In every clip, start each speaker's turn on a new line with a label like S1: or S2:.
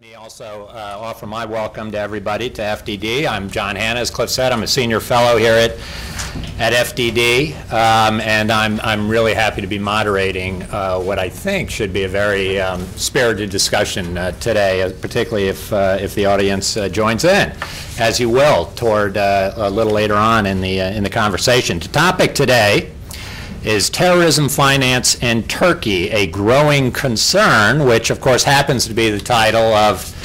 S1: Let me also offer my welcome to everybody to FDD. I'm John Hanna, as Cliff said. I'm a senior fellow here at FDD, and I'm really happy to be moderating what I think should be a very spirited discussion today, particularly if the audience joins in, as you will, toward a little later on in the conversation. The topic today is terrorism finance in Turkey, a growing concern, which of course happens to be the title of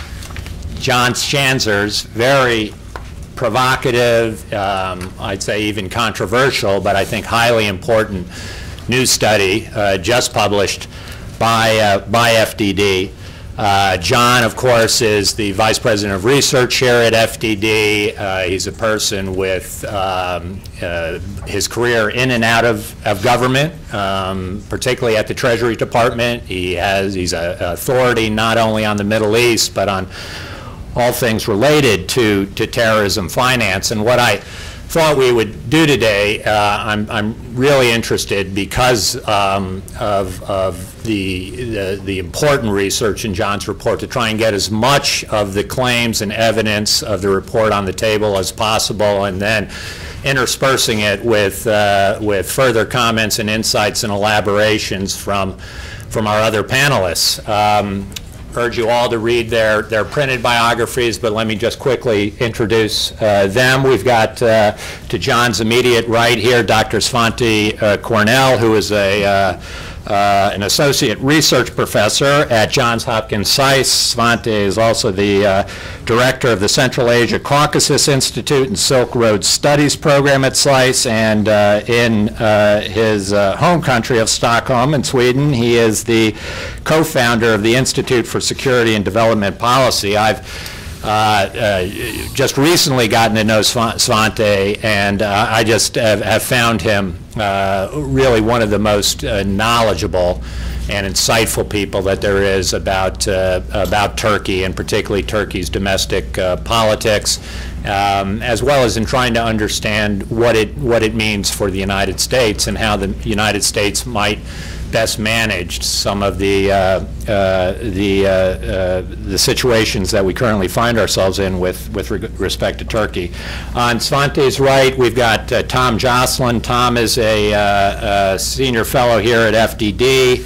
S1: John Schanzer's very provocative, I'd say even controversial, but I think highly important news study just published by FDD. John, of course, is the Vice President of Research here at FDD. He's a person with his career in and out of government, particularly at the Treasury Department. He's an authority not only on the Middle East, but on all things related to terrorism finance. And what I thought we would do today, I'm really interested because of the important research in John's report to try and get as much of the claims and evidence of the report on the table as possible, and then interspersing it with further comments and insights and elaborations from our other panelists. Urge you all to read their printed biographies, but let me just quickly introduce them. We've got to John's immediate right here, Dr. Svante Cornell, who is an associate research professor at Johns Hopkins SAIS. Svante is also the director of the Central Asia Caucasus Institute and Silk Road Studies program at SAIS, and in his home country of Stockholm in Sweden, he is the co-founder of the Institute for Security and Development Policy. I've just recently gotten to know Svante, and I just have found him really one of the most knowledgeable and insightful people that there is about Turkey, and particularly Turkey's domestic politics, as well as in trying to understand what it means for the United States and how the United States might best managed some of the situations that we currently find ourselves in with respect to Turkey. On Svante's right, we've got Tom Joscelyn. Tom is a senior fellow here at FDD.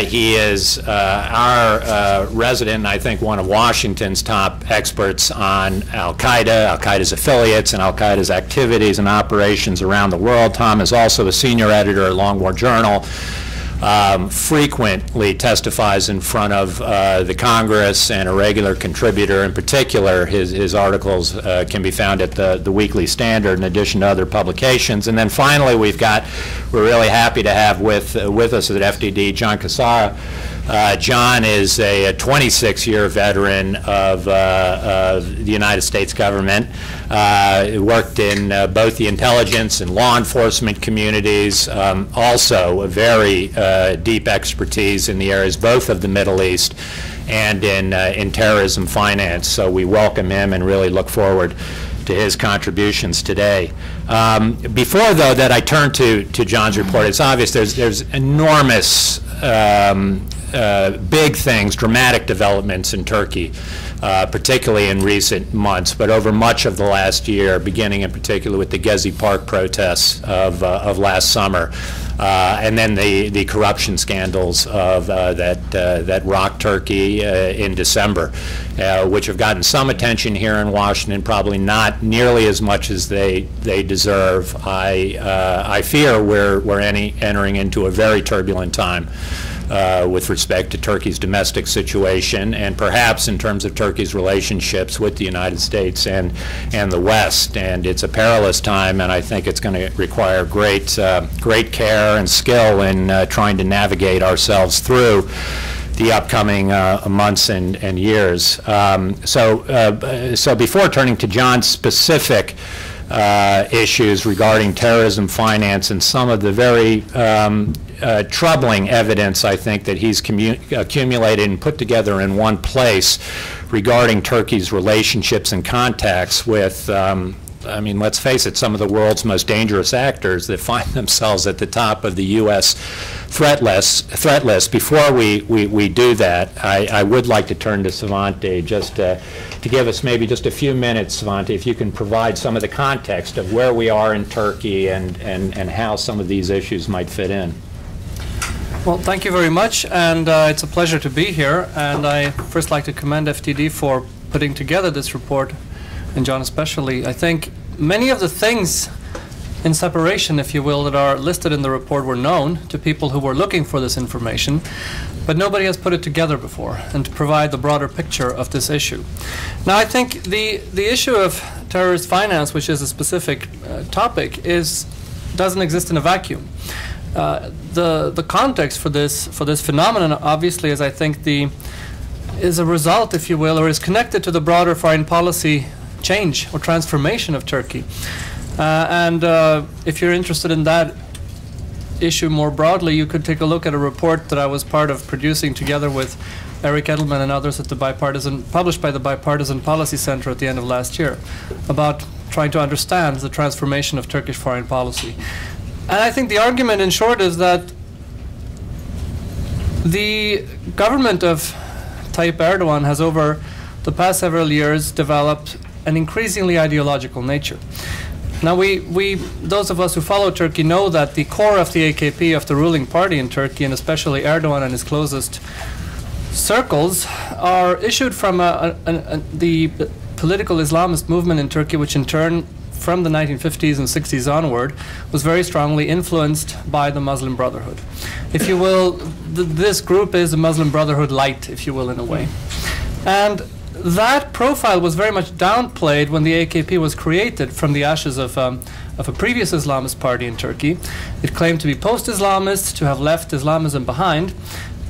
S1: He is our resident, and I think one of Washington's top experts on al-Qaeda, al-Qaeda's affiliates, and al-Qaeda's activities and operations around the world. Tom is also a senior editor at Long War Journal. Frequently testifies in front of the Congress, and a regular contributor. In particular, his articles can be found at the Weekly Standard in addition to other publications. And then finally, we're really happy to have with us at FDD John Cassara. John is a 26-year veteran of the United States government. He worked in both the intelligence and law enforcement communities, also a very deep expertise in the areas both of the Middle East and in terrorism finance. So we welcome him and really look forward to his contributions today. Before, though, that I turn to John's report, it's obvious there's enormous big things, dramatic developments in Turkey, particularly in recent months, but over much of the last year, beginning in particular with the Gezi Park protests of last summer, and then the corruption scandals that rocked Turkey in December, which have gotten some attention here in Washington, probably not nearly as much as they deserve. I fear we're entering into a very turbulent time with respect to Turkey's domestic situation, and perhaps in terms of Turkey's relationships with the United States and the West. And it's a perilous time, and I think it's going to require great care and skill in trying to navigate ourselves through the upcoming months and years. So before turning to John's specific issues regarding terrorism finance and some of the very troubling evidence, I think, that he's accumulated and put together in one place regarding Turkey's relationships and contacts with I mean, let's face it, some of the world's most dangerous actors that find themselves at the top of the U.S. threat list. Before we do that, I would like to turn to Svante just to give us maybe just a few minutes, Svante, if you can provide some of the context of where we are in Turkey and how some of these issues might fit in.
S2: Well, thank you very much, and it's a pleasure to be here. And I first like to commend FTD for putting together this report, and John especially. I think many of the things in separation, if you will, that are listed in the report were known to people who were looking for this information, but nobody has put it together before and to provide the broader picture of this issue. Now, I think the issue of terrorist finance, which is a specific topic, doesn't exist in a vacuum. The context for this phenomenon, obviously, is I think is a result, if you will, or is connected to the broader foreign policy change or transformation of Turkey. And if you're interested in that issue more broadly, you could take a look at a report that I was part of producing together with Eric Edelman and others at published by the Bipartisan Policy Center at the end of last year, about trying to understand the transformation of Turkish foreign policy. And I think the argument, in short, is that the government of Tayyip Erdogan has, over the past several years, developed an increasingly ideological nature. Now, those of us who follow Turkey know that the core of the AKP, of the ruling party in Turkey, and especially Erdogan and his closest circles, are issued from the political Islamist movement in Turkey, which in turn, from the 1950s and 60s onward, was very strongly influenced by the Muslim Brotherhood. If you will, this group is a Muslim Brotherhood light, if you will, in a way. And that profile was very much downplayed when the AKP was created from the ashes of a previous Islamist party in Turkey. It claimed to be post-Islamist, to have left Islamism behind.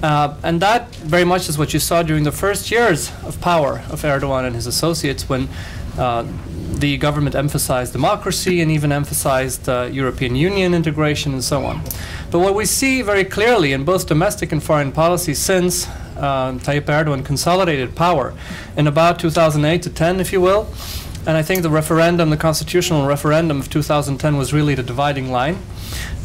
S2: And that very much is what you saw during the first years of power of Erdogan and his associates, when the government emphasized democracy and even emphasized European Union integration and so on. But what we see very clearly in both domestic and foreign policy since Tayyip Erdogan consolidated power in about 2008 to 10, if you will, and I think the constitutional referendum of 2010 was really the dividing line,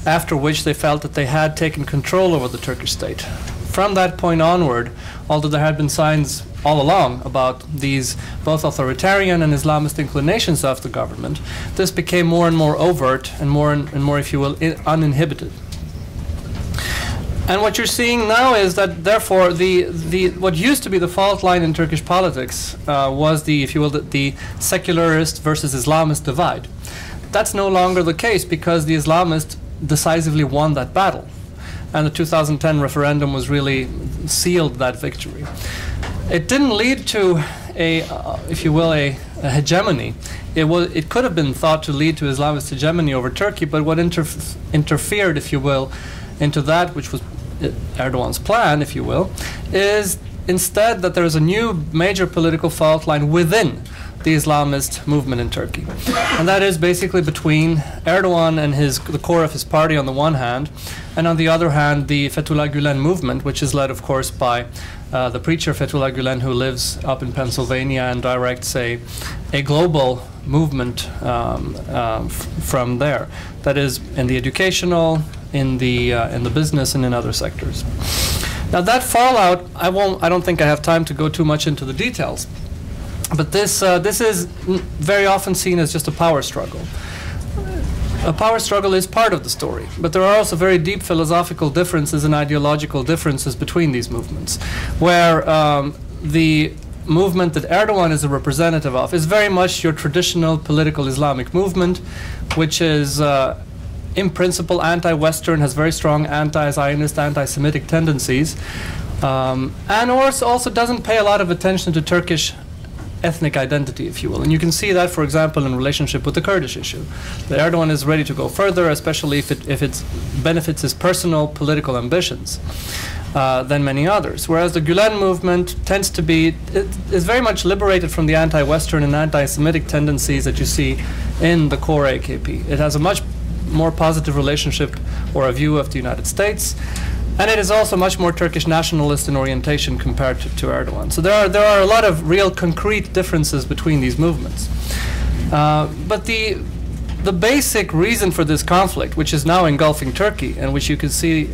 S2: after which they felt that they had taken control over the Turkish state. From that point onward, although there had been signs all along about these both authoritarian and Islamist inclinations of the government, this became more and more overt and more, if you will, uninhibited. And what you're seeing now is that, therefore, what used to be the fault line in Turkish politics was if you will, the secularist versus Islamist divide. That's no longer the case, because the Islamists decisively won that battle. And the 2010 referendum was really sealed that victory. It didn't lead to if you will, a hegemony. It could have been thought to lead to Islamist hegemony over Turkey, but what interfered, if you will, into that which was Erdogan's plan, if you will, is instead that there is a new major political fault line within the Islamist movement in Turkey. And that is basically between Erdogan and the core of his party on the one hand, and on the other hand the Fethullah Gülen movement, which is led, of course, by the preacher Fethullah Gülen, who lives up in Pennsylvania and directs a global movement from there. That is in the educational, in the business, and in other sectors. Now that fallout, I don't think I have time to go too much into the details. But this is very often seen as just a power struggle. A power struggle is part of the story, but there are also very deep philosophical differences and ideological differences between these movements, where the movement that Erdogan is a representative of is very much your traditional political Islamic movement, which is in principle anti-Western, has very strong anti-Zionist, anti-Semitic tendencies, and also doesn't pay a lot of attention to Turkish ethnic identity, if you will. And you can see that, for example, in relationship with the Kurdish issue. That Erdogan is ready to go further, especially if it benefits his personal political ambitions, than many others. Whereas the Gülen movement tends to be, is very much liberated from the anti-Western and anti-Semitic tendencies that you see in the core AKP. It has a much more positive relationship or a view of the United States. And it is also much more Turkish nationalist in orientation compared to Erdogan. So there are a lot of real concrete differences between these movements. But the basic reason for this conflict, which is now engulfing Turkey, and which you can see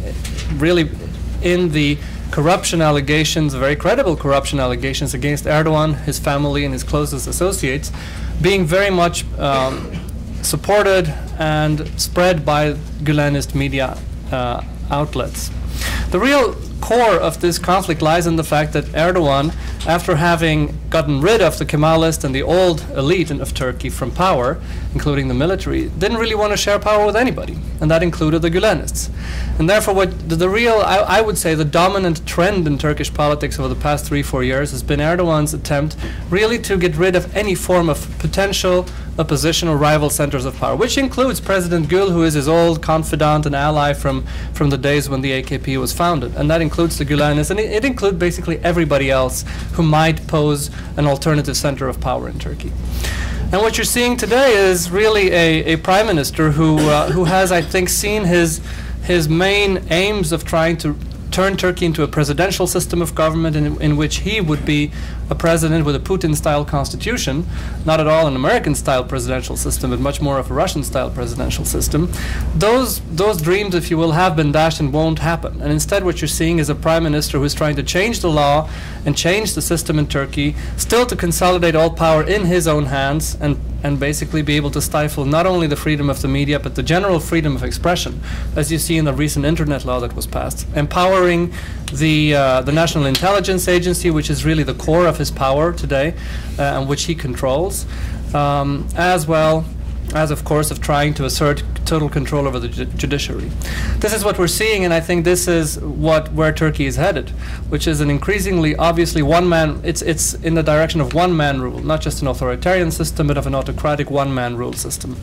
S2: really in the corruption allegations, very credible corruption allegations against Erdogan, his family, and his closest associates, being very much supported and spread by Gülenist media outlets. The real core of this conflict lies in the fact that Erdogan, after having gotten rid of the Kemalist and the old elite of Turkey from power, including the military, didn't really want to share power with anybody, and that included the Gülenists. And therefore, what the real, I would say, the dominant trend in Turkish politics over the past 3-4 years has been Erdogan's attempt really to get rid of any form of potential opposition or rival centers of power, which includes President Gül, who is his old confidant and ally from the days when the AKP was founded. And that includes the Gülenists, and it includes basically everybody else who might pose an alternative center of power in Turkey. And what you're seeing today is really a prime minister who has, I think, seen his main aims of trying to turn Turkey into a presidential system of government in which he would be a president with a Putin-style constitution, not at all an American-style presidential system, but much more of a Russian-style presidential system. Those dreams, if you will, have been dashed and won't happen. And instead what you're seeing is a prime minister who's trying to change the law and change the system in Turkey, still to consolidate all power in his own hands and basically be able to stifle not only the freedom of the media, but the general freedom of expression, as you see in the recent internet law that was passed, empowering the National Intelligence Agency, which is really the core of his power today, and which he controls, as well as, of course, of trying to assert total control over the judiciary. This is what we're seeing, and I think this is where Turkey is headed, which is an increasingly, obviously, one-man, it's in the direction of one-man rule, not just an authoritarian system, but of an autocratic one-man rule system.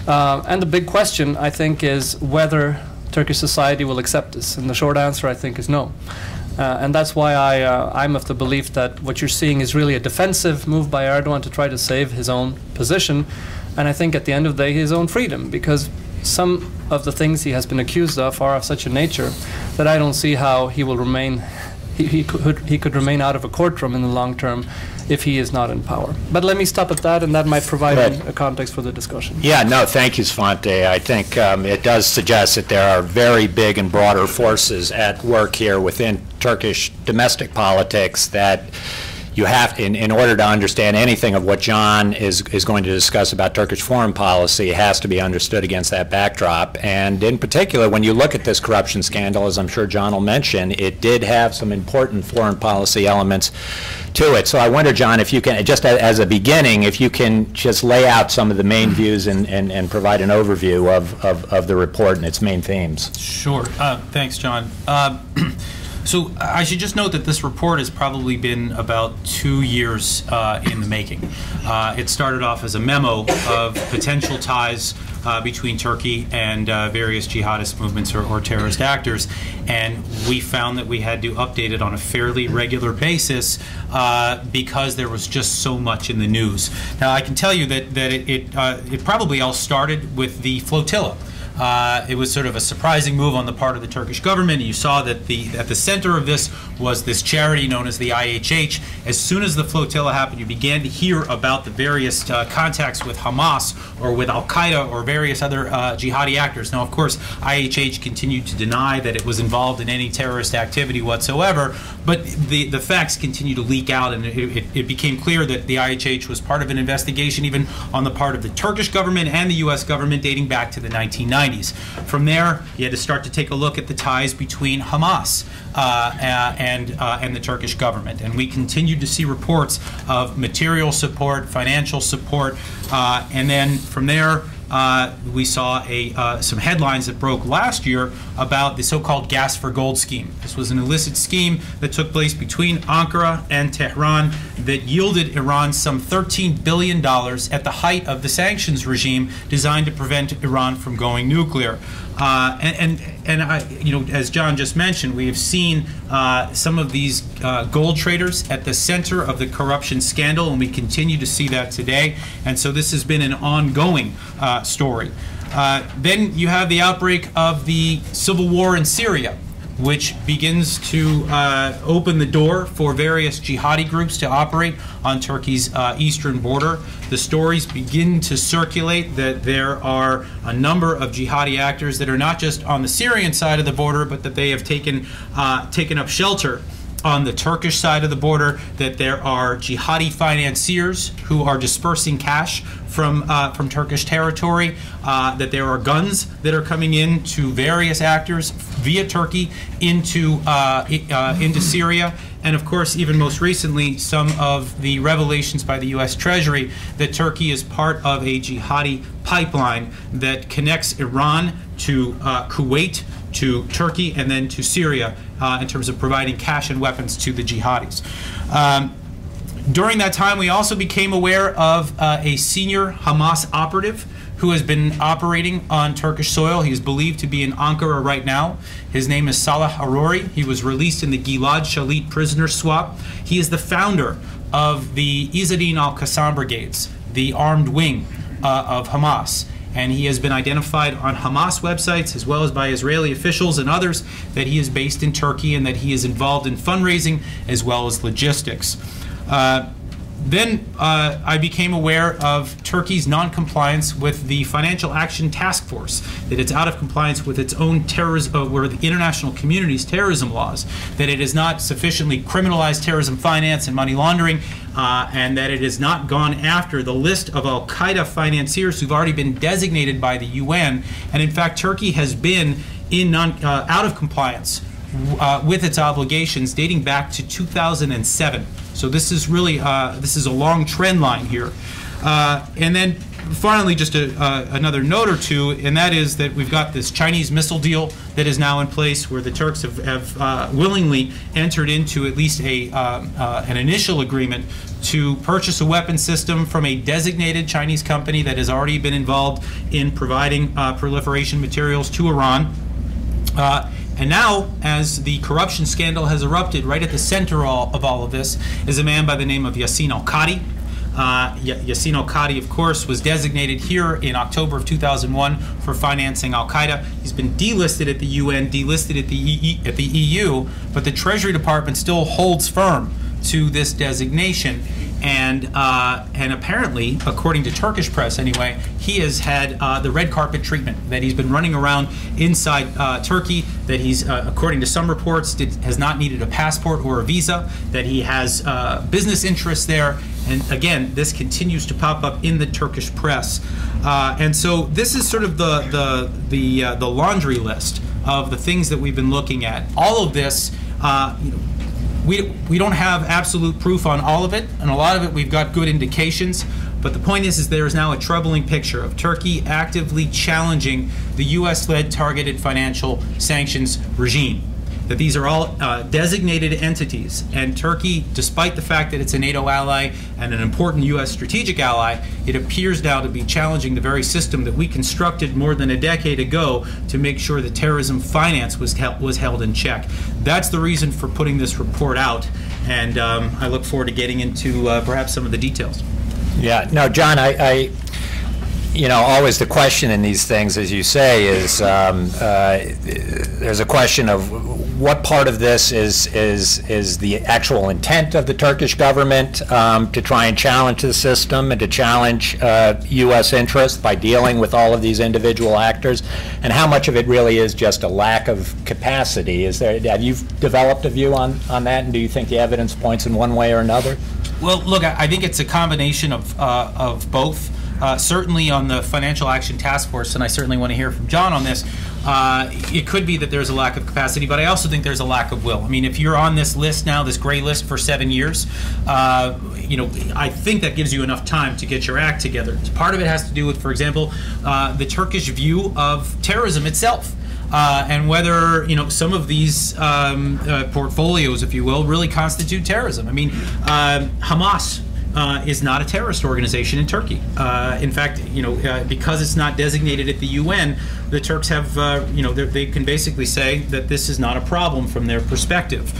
S2: And the big question, I think, is whether Turkish society will accept this, and the short answer, I think, is no. And that's why I'm of the belief that what you're seeing is really a defensive move by Erdogan to try to save his own position, and I think at the end of the day his own freedom, because some of the things he has been accused of are of such a nature that I don't see how he will remain, he could remain out of a courtroom in the long term if he is not in power. But let me stop at that, and that might provide a context for the discussion.
S1: Yeah, no, thank you, Svante. I think it does suggest that there are very big and broader forces at work here within Turkish domestic politics that you have, in order to understand anything of what John is going to discuss about Turkish foreign policy, it has to be understood against that backdrop. And in particular, when you look at this corruption scandal, as I'm sure John will mention, it did have some important foreign policy elements to it. So I wonder, John, if you can, just as a beginning, if you can just lay out some of the main views and provide an overview of the report and its main themes.
S3: Sure. Thanks, John. So I should just note that this report has probably been about 2 years in the making. It started off as a memo of potential ties between Turkey and various jihadist movements or terrorist actors, and we found that we had to update it on a fairly regular basis because there was just so much in the news. Now I can tell you that it probably all started with the flotilla. It was sort of a surprising move on the part of the Turkish government. You saw that at the center of this was this charity known as the IHH. As soon as the flotilla happened, you began to hear about the various contacts with Hamas or with al-Qaeda or various other jihadi actors. Now, of course, IHH continued to deny that it was involved in any terrorist activity whatsoever, but the facts continued to leak out, and it became clear that the IHH was part of an investigation even on the part of the Turkish government and the U.S. government dating back to the 1990s. From there, you had to start to take a look at the ties between Hamas and the Turkish government. And we continued to see reports of material support, financial support, and then from there, we saw some headlines that broke last year about the so-called gas for gold scheme. This was an illicit scheme that took place between Ankara and Tehran that yielded Iran some $13 billion at the height of the sanctions regime designed to prevent Iran from going nuclear. As John just mentioned, we have seen some of these gold traders at the center of the corruption scandal, and we continue to see that today. And so this has been an ongoing story. Then you have the outbreak of the civil war in Syria, which begins to open the door for various jihadi groups to operate on Turkey's eastern border. The stories begin to circulate that there are a number of jihadi actors that are not just on the Syrian side of the border, but that they have taken up shelter on the Turkish side of the border, that there are jihadi financiers who are dispersing cash from Turkish territory, that there are guns that are coming in to various actors via Turkey into Syria, and of course, even most recently, some of the revelations by the U.S. Treasury that Turkey is part of a jihadi pipeline that connects Iran to Kuwait, to Turkey, and then to Syria in terms of providing cash and weapons to the jihadis. During that time, we also became aware of a senior Hamas operative who has been operating on Turkish soil. He is believed to be in Ankara right now. His name is Salah Arori. He was released in the Gilad Shalit prisoner swap. He is the founder of the Izzadin al-Qassam brigades, the armed wing of Hamas. And he has been identified on Hamas websites as well as by Israeli officials and others that he is based in Turkey and that he is involved in fundraising as well as logistics. Then I became aware of Turkey's non-compliance with the Financial Action Task Force, that it's out of compliance with its own the international community's terrorism laws, that it has not sufficiently criminalized terrorism finance and money laundering, and that it has not gone after the list of al-Qaeda financiers who've already been designated by the UN. And in fact, Turkey has been out of compliance with its obligations dating back to 2007. So this is really this is a long trend line here. And then finally, just another note or two, and that is that we've got this Chinese missile deal that is now in place, where the Turks have willingly entered into at least an initial agreement to purchase a weapon system from a designated Chinese company that has already been involved in providing proliferation materials to Iran. And now, as the corruption scandal has erupted, right at the center of all of this is a man by the name of Yassin al-Qadi. Yassin al-Qadi, of course, was designated here in October of 2001 for financing al-Qaeda. He's been delisted at the UN, delisted at the EU, but the Treasury Department still holds firm to this designation. And apparently, according to Turkish press anyway, he has had the red carpet treatment, that he's been running around inside Turkey, that he's, according to some reports, has not needed a passport or a visa, that he has business interests there. And again, this continues to pop up in the Turkish press. And so this is sort of the laundry list of the things that we've been looking at. All of this, we don't have absolute proof on all of it, and a lot of it we've got good indications, but the point is there is now a troubling picture of Turkey actively challenging the US-led targeted financial sanctions regime. That these are all designated entities, and Turkey, despite the fact that it's a NATO ally and an important US strategic ally, it appears now to be challenging the very system that we constructed more than a decade ago to make sure that terrorism finance was held in check. That's the reason for putting this report out, and I look forward to getting into perhaps some of the details.
S1: Yeah, no, John, you know, always the question in these things, as you say, is there's a question of what part of this is the actual intent of the Turkish government to try and challenge the system and to challenge U.S. interests by dealing with all of these individual actors, and how much of it really is just a lack of capacity. Have you developed a view on that, and do you think the evidence points in one way or another?
S3: Well, look, I think it's a combination of both. Certainly on the Financial Action Task Force, and I certainly want to hear from John on this, it could be that there's a lack of capacity, but I also think there's a lack of will. I mean, if you're on this list now, this gray list for 7 years, you know, I think that gives you enough time to get your act together. Part of it has to do with, for example, the Turkish view of terrorism itself. And whether, you know, some of these portfolios, if you will, really constitute terrorism. I mean, Hamas is not a terrorist organization in Turkey. In fact, because it's not designated at the UN, the Turks have, they can basically say that this is not a problem from their perspective.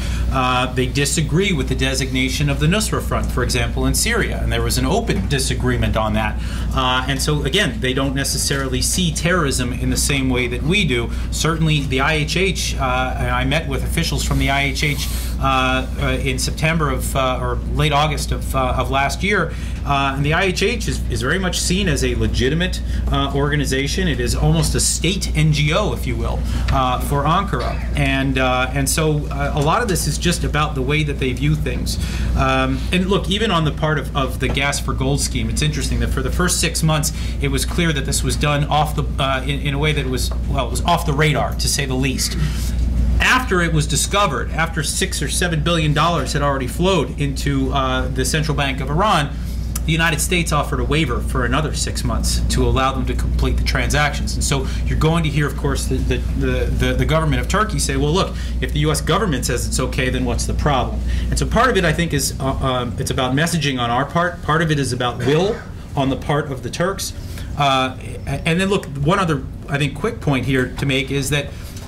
S3: They disagree with the designation of the Nusra Front, for example, in Syria, and there was an open disagreement on that. And so, again, they don't necessarily see terrorism in the same way that we do. Certainly, the IHH, and I met with officials from the IHH in September or late August of last year, and the IHH is very much seen as a legitimate organization. It is almost a state NGO, if you will, for Ankara, and so a lot of this is just about the way that they view things. And look, even on the part of the gas for gold scheme, it's interesting that for the first 6 months, it was clear that this was done off the in a way that was off the radar, to say the least. After it was discovered, after $6 or $7 billion had already flowed into the Central Bank of Iran, the United States offered a waiver for another 6 months to allow them to complete the transactions. And so you're going to hear, of course, the government of Turkey say, well, look, if the U.S. government says it's okay, then what's the problem? And so part of it, I think, is it's about messaging on our part. Part of it is about will on the part of the Turks. And then, look, one other, I think, quick point here to make is that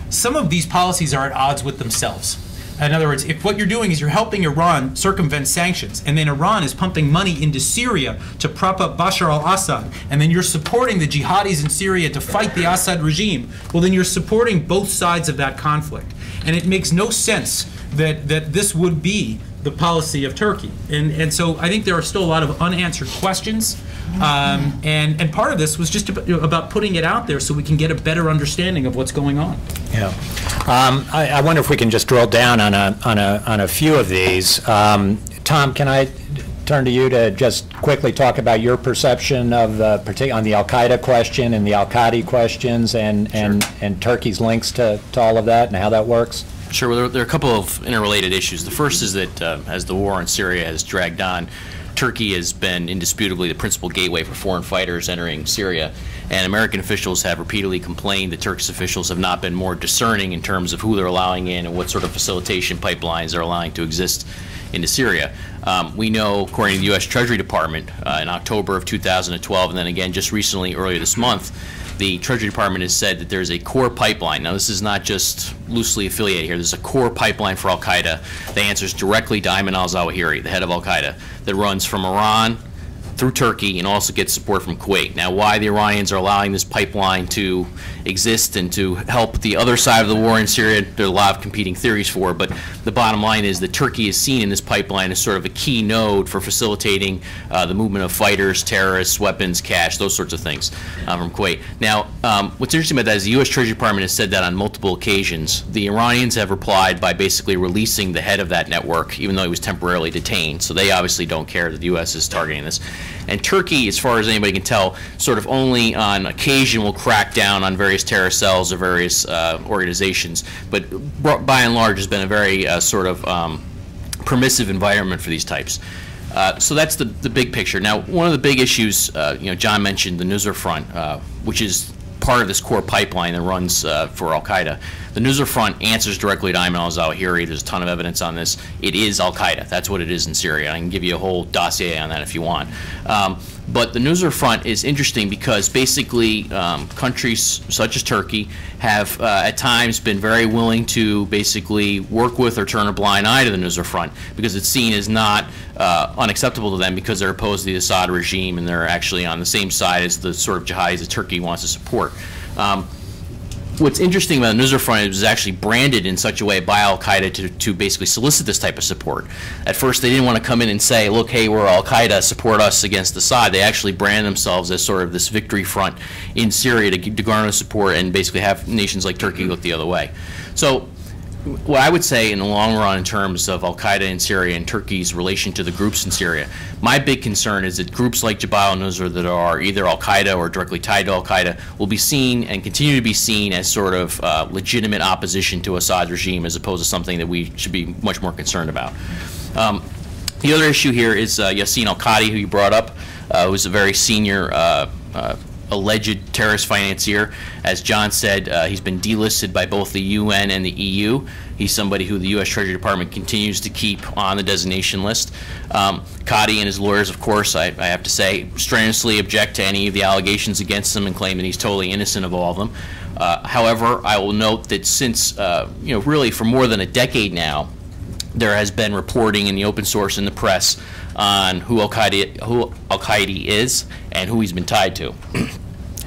S3: some of these policies are at odds with themselves. In other words, if what you're doing is you're helping Iran circumvent sanctions, and then Iran is pumping money into Syria to prop up Bashar al-Assad, and then you're supporting the jihadis in Syria to fight the Assad regime, well, then you're supporting both sides of that conflict. And it makes no sense that this would be the policy of Turkey. And so I think there are still a lot of unanswered questions. And part of this was just about putting it out there so we can get a better understanding of what's going on.
S1: Yeah, I wonder if we can just drill down on a few of these. Tom, can I turn to you to just quickly talk about your perception of on the al-Qaeda question and the al-Qadi questions and Turkey's links to all of that and how that works?
S4: Sure. Well, there are a couple of interrelated issues. The first is that as the war in Syria has dragged on, Turkey has been indisputably the principal gateway for foreign fighters entering Syria, and American officials have repeatedly complained that Turkish officials have not been more discerning in terms of who they're allowing in and what sort of facilitation pipelines they're allowing to exist into Syria. We know, according to the U.S. Treasury Department, in October of 2012, and then again just recently, earlier this month, the Treasury Department has said that there's a core pipeline. Now, this is not just loosely affiliated here. There's a core pipeline for al-Qaeda that answers directly to Ayman al-Zawahiri, the head of al-Qaeda, that runs from Iran through Turkey and also gets support from Kuwait. Now, why the Iranians are allowing this pipeline to exist and to help the other side of the war in Syria, there are a lot of competing theories for, but the bottom line is that Turkey is seen in this pipeline as sort of a key node for facilitating the movement of fighters, terrorists, weapons, cash, those sorts of things from Kuwait. Now, what's interesting about that is the U.S. Treasury Department has said that on multiple occasions. The Iranians have replied by basically releasing the head of that network, even though he was temporarily detained, so they obviously don't care that the U.S. is targeting this. And Turkey, as far as anybody can tell, sort of only on occasion will crack down on various terrorist cells or various organizations, but by and large has been a very sort of permissive environment for these types. So that's the big picture. Now, one of the big issues, John mentioned the Nusra Front, which is part of this core pipeline that runs for al-Qaeda. The Nusra Front answers directly to Ayman al-Zawahiri. There's a ton of evidence on this. It is al-Qaeda. That's what it is in Syria. I can give you a whole dossier on that if you want. But the Nusra Front is interesting because basically countries such as Turkey have at times been very willing to basically work with or turn a blind eye to the Nusra Front because it's seen as not unacceptable to them because they're opposed to the Assad regime and they're actually on the same side as the sort of jihadis that Turkey wants to support. What's interesting about the Nusra Front is it was actually branded in such a way by al-Qaeda to basically solicit this type of support. At first, they didn't want to come in and say, look, hey, we're al-Qaeda, support us against Assad. They actually brand themselves as sort of this victory front in Syria to garner support and basically have nations like Turkey look the other way. So what I would say in the long run in terms of al-Qaeda in Syria and Turkey's relation to the groups in Syria, my big concern is that groups like Jabhat al-Nusra that are either al-Qaeda or directly tied to al-Qaeda will be seen and continue to be seen as sort of legitimate opposition to Assad's regime as opposed to something that we should be much more concerned about. The other issue here is Yassin al-Qadi, who you brought up, who's a very senior alleged terrorist financier. As John said, he's been delisted by both the UN and the EU. He's somebody who the U.S. Treasury Department continues to keep on the designation list. Qadi and his lawyers, of course, I have to say, strenuously object to any of the allegations against him and claim that he's totally innocent of all of them. However, I will note that since, really for more than a decade now, there has been reporting in the open source in the press on who al-Qaeda is and who he's been tied to.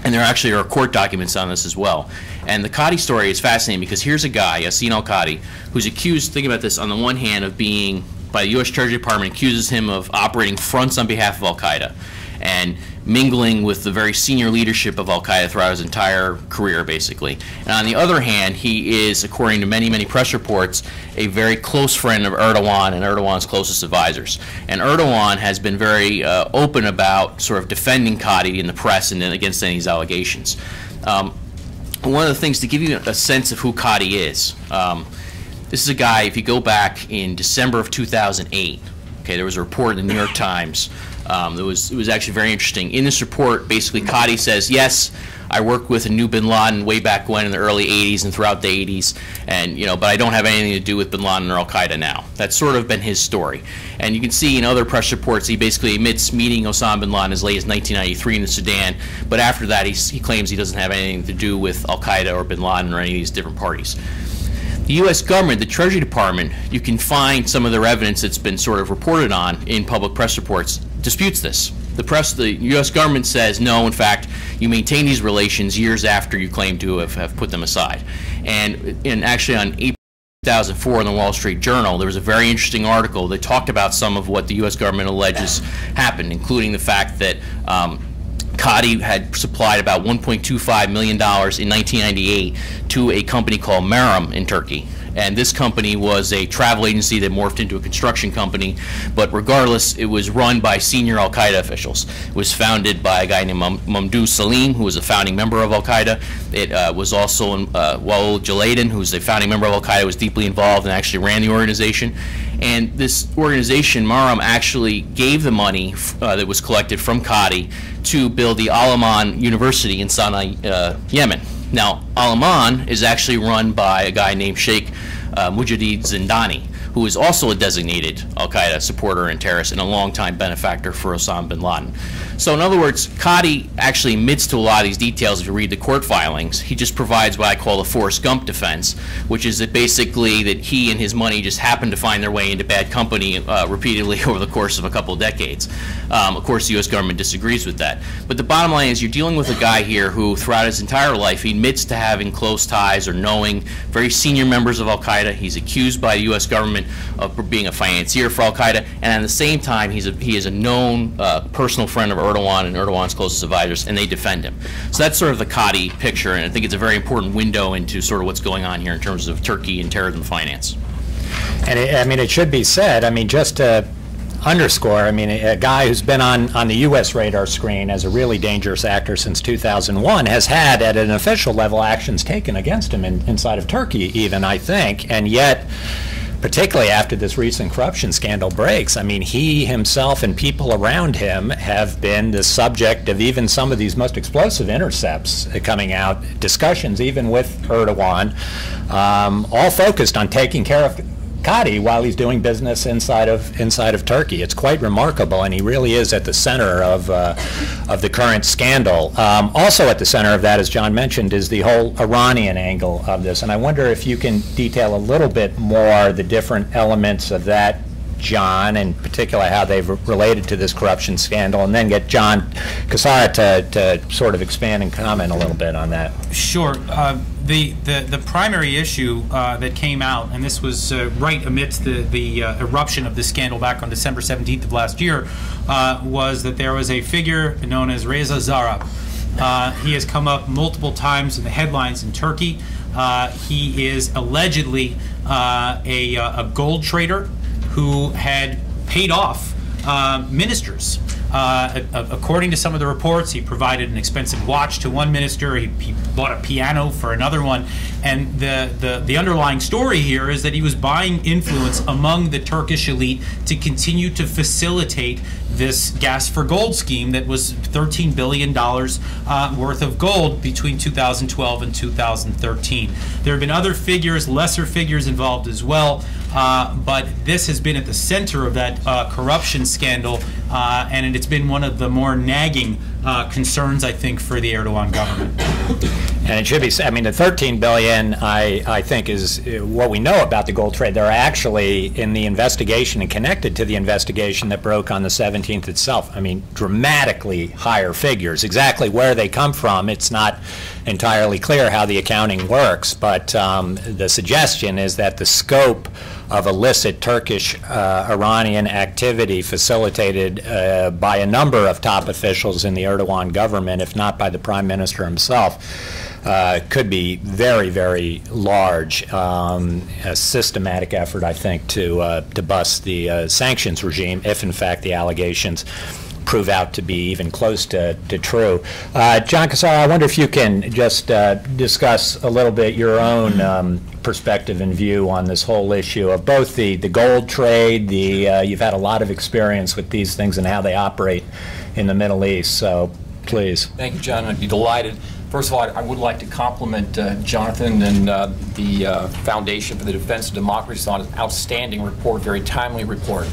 S4: And there actually are court documents on this as well. And the Qadi story is fascinating because here's a guy, Yassin al-Qadi, who's accused, think about this, on the one hand of being, by the U.S. Treasury Department, accuses him of operating fronts on behalf of al-Qaeda and mingling with the very senior leadership of al-Qaeda throughout his entire career, basically. And on the other hand, he is, according to many, many press reports, a very close friend of Erdogan and Erdogan's closest advisors. And Erdogan has been very open about sort of defending Qadi in the press and against any of these allegations. One of the things, to give you a sense of who Qadi is, this is a guy, if you go back in December of 2008, okay, there was a report in the New York Times. It was actually very interesting. In this report, basically, Qadi says, yes, I worked with a new bin Laden way back when in the early 80s and throughout the 80s, and but I don't have anything to do with bin Laden or al-Qaeda now. That's sort of been his story. And you can see in other press reports, he basically admits meeting Osama bin Laden as late as 1993 in the Sudan, but after that, he claims he doesn't have anything to do with al-Qaeda or bin Laden or any of these different parties. The U.S. government, the Treasury Department, you can find some of their evidence that's been sort of reported on in public press reports, disputes this. The U.S. government says, no, in fact, you maintain these relations years after you claim to have put them aside. And actually on April 2004 in the Wall Street Journal, there was a very interesting article that talked about some of what the U.S. government alleges happened, including the fact that Qadi had supplied about $1.25 million in 1998 to a company called Meram in Turkey. And this company was a travel agency that morphed into a construction company, but regardless, it was run by senior al-Qaeda officials. It was founded by a guy named Mamdouh Salim, who was a founding member of al-Qaeda. It was also Wael Jaladen, who was a founding member of al-Qaeda, was deeply involved and actually ran the organization. And this organization, Meram, actually gave the money that was collected from Qadi to build the Al-Aman University in Sana'a, Yemen. Now, Al-Aman is actually run by a guy named Sheikh Mujahid Zindani, who is also a designated al-Qaeda supporter and terrorist and a longtime benefactor for Osama bin Laden. So in other words, Qadi actually admits to a lot of these details if you read the court filings. He just provides what I call the Forrest Gump defense, which is that basically that he and his money just happened to find their way into bad company repeatedly over the course of a couple of decades. Of course, the U.S. government disagrees with that. But the bottom line is you're dealing with a guy here who, throughout his entire life, he admits to having close ties or knowing very senior members of al-Qaeda. He's accused by the U.S. government of being a financier for al-Qaeda, and at the same time, he is a known personal friend of Erdogan and Erdogan's closest advisors, and they defend him. So that's sort of the Qadi picture, and I think it's a very important window into sort of what's going on here in terms of Turkey and terrorism finance.
S1: And it should be said, just to underscore, a guy who's been on the U.S. radar screen as a really dangerous actor since 2001 has had, at an official level, actions taken against him inside of Turkey even, I think, and yet, particularly after this recent corruption scandal breaks, he himself and people around him have been the subject of even some of these most explosive intercepts coming out, discussions even with Erdogan, all focused on taking care of Qadi while he's doing business inside of Turkey. It's quite remarkable, and he really is at the center of the current scandal. Also at the center of that, as John mentioned, is the whole Iranian angle of this, and I wonder if you can detail a little bit more the different elements of that, John, and particularly how they've related to this corruption scandal, and then get John Cassara to sort of expand and comment a little bit on that.
S3: Sure. The primary issue that came out, and this was right amidst the eruption of the scandal back on December 17th of last year, was that there was a figure known as Reza Zarrab. He has come up multiple times in the headlines in Turkey. He is allegedly a gold trader who had paid off ministers According to some of the reports, he provided an expensive watch to one minister. He bought a piano for another one. And the underlying story here is that he was buying influence among the Turkish elite to continue to facilitate this gas for gold scheme that was $13 billion worth of gold between 2012 and 2013. There have been other figures, lesser figures involved as well, but this has been at the center of that corruption scandal, and it's been one of the more nagging concerns, I think, for the Erdogan government.
S1: And it should be, I mean, the 13 billion, I think, is what we know about the gold trade. They're actually in the investigation and connected to the investigation that broke on the 17th itself. I mean, dramatically higher figures. Exactly where they come from, it's not entirely clear how the accounting works, but the suggestion is that the scope of illicit Turkish Iranian activity facilitated by a number of top officials in the Erdogan government, if not by the Prime Minister himself, could be very, very large. A systematic effort, I think, to bust the sanctions regime, if in fact the allegations prove out to be even close to true. John Cassara, I wonder if you can just discuss a little bit your own perspective and view on this whole issue of both the gold trade, you've had a lot of experience with these things and how they operate in the Middle East, so please.
S5: Thank you, John. I'd be delighted. First of all, I would like to compliment Jonathan and the Foundation for the Defense of Democracy on an outstanding report, very timely report.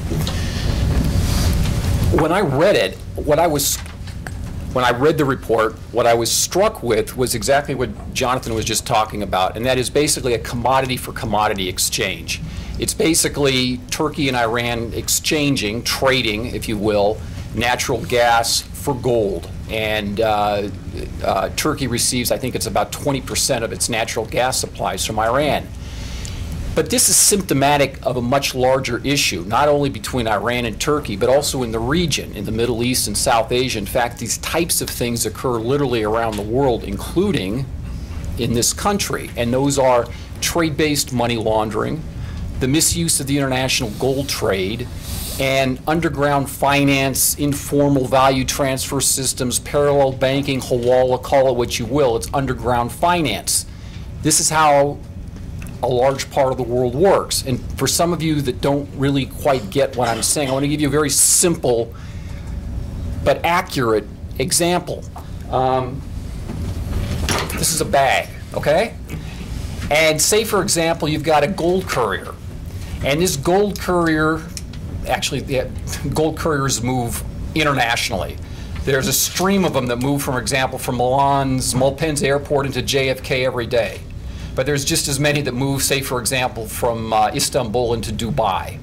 S5: When I read it, when I read the report, what I was struck with was exactly what Jonathan was just talking about, and that is basically a commodity for commodity exchange. It's basically Turkey and Iran exchanging, trading, if you will, natural gas for gold. And Turkey receives, I think it's about 20% of its natural gas supplies from Iran. But this is symptomatic of a much larger issue, not only between Iran and Turkey, but also in the region, in the Middle East and South Asia. In fact, these types of things occur literally around the world, including in this country. And those are trade-based money laundering, the misuse of the international gold trade, and underground finance, informal value transfer systems, parallel banking, hawala, call it what you will. It's underground finance. This is how a large part of the world works. And for some of you that don't really quite get what I'm saying, I want to give you a very simple but accurate example. This is a bag, okay? And say, for example, you've got a gold courier. And this gold courier, actually, the gold couriers move internationally. There's a stream of them that move, for example, from Milan's Malpensa airport into JFK every day. But there's just as many that move, say, for example, from Istanbul into Dubai.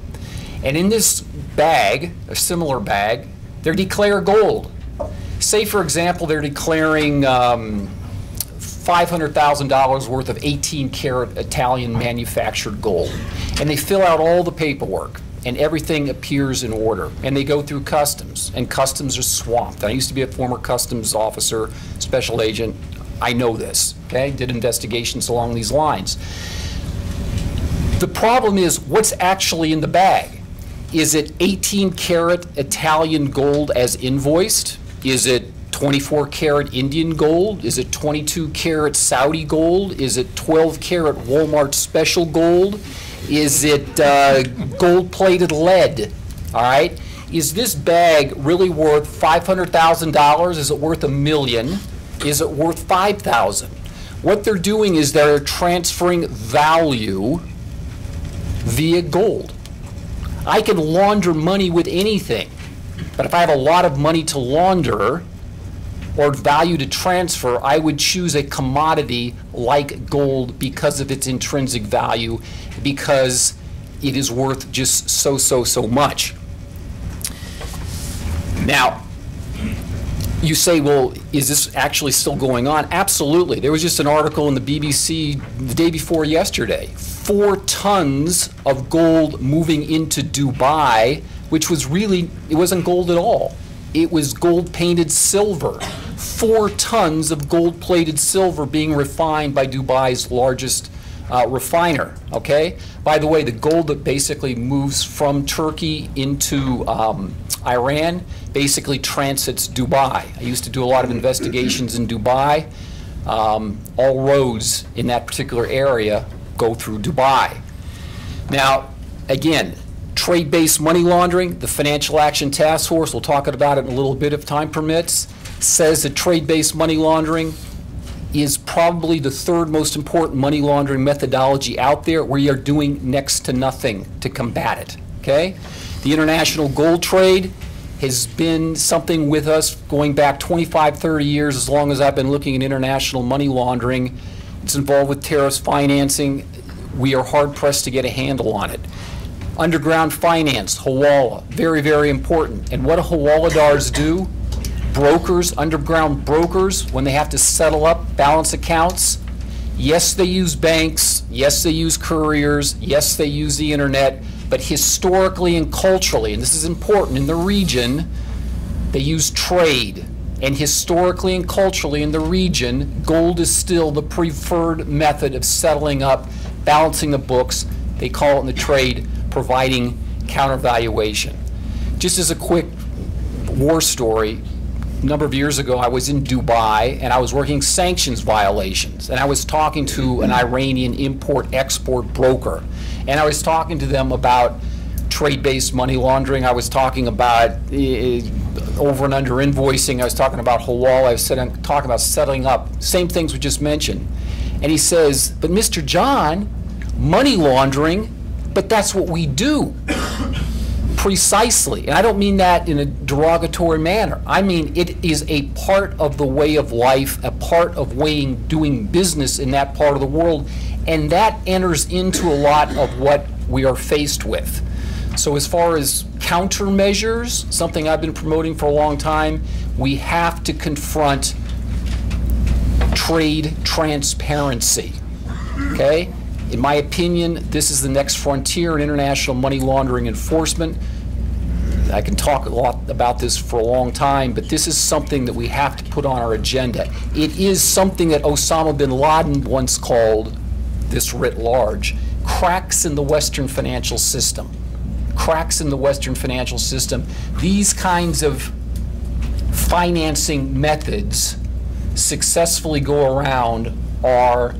S5: And in this bag, a similar bag, they declare gold. Say, for example, they're declaring $500,000 worth of 18-karat Italian manufactured gold. And they fill out all the paperwork, and everything appears in order. And they go through customs, and customs are swamped. I used to be a former customs officer, special agent. I know this, okay? Did investigations along these lines. The problem is, what's actually in the bag? Is it 18-karat Italian gold as invoiced? Is it 24-karat Indian gold? Is it 22-karat Saudi gold? Is it 12-karat Walmart special gold? Is it gold-plated lead? All right? Is this bag really worth $500,000? Is it worth $1 million? Is it worth $5,000? What they're doing is they're transferring value via gold. I can launder money with anything, but if I have a lot of money to launder or value to transfer, I would choose a commodity like gold because of its intrinsic value, because it is worth just so much. Now, you say, well, is this actually still going on? Absolutely. There was just an article in the BBC the day before yesterday. 4 tons of gold moving into Dubai, which was really, it wasn't gold at all. It was gold-painted silver. 4 tons of gold-plated silver being refined by Dubai's largest refiner, okay? By the way, the gold that basically moves from Turkey into Iran basically transits Dubai. I used to do a lot of investigations in Dubai. All roads in that particular area go through Dubai. Now, again, trade-based money laundering, the Financial Action Task Force, we'll talk about it in a little bit if time permits, says that trade-based money laundering is probably the third most important money laundering methodology out there. We are doing next to nothing to combat it, okay? The international gold trade has been something with us going back 25, 30 years, as long as I've been looking at international money laundering. It's involved with terrorist financing. We are hard-pressed to get a handle on it. Underground finance, hawala, very, very important. And what do hawaladars do? Brokers, underground brokers, when they have to settle up balance accounts, yes, they use banks, yes, they use couriers, yes, they use the internet, but historically and culturally, and this is important, in the region, they use trade. And historically and culturally in the region, gold is still the preferred method of settling up, balancing the books. They call it in the trade providing countervaluation. Just as a quick war story, a number of years ago I was in Dubai and I was working sanctions violations, and I was talking to an Iranian import-export broker, and I was talking to them about trade-based money laundering. I was talking about over and under invoicing. I was talking about halal. I'm talking about settling up. Same things we just mentioned. And he says, but Mr. John, money laundering, but that's what we do. Precisely. And I don't mean that in a derogatory manner. I mean it is a part of the way of life, a part of doing business in that part of the world, and that enters into a lot of what we are faced with. So as far as countermeasures, something I've been promoting for a long time, we have to confront trade transparency, okay? In my opinion, this is the next frontier in international money laundering enforcement. I can talk a lot about this for a long time, but this is something that we have to put on our agenda. It is something that Osama bin Laden once called, this writ large, cracks in the Western financial system. Cracks in the Western financial system. These kinds of financing methods successfully go around our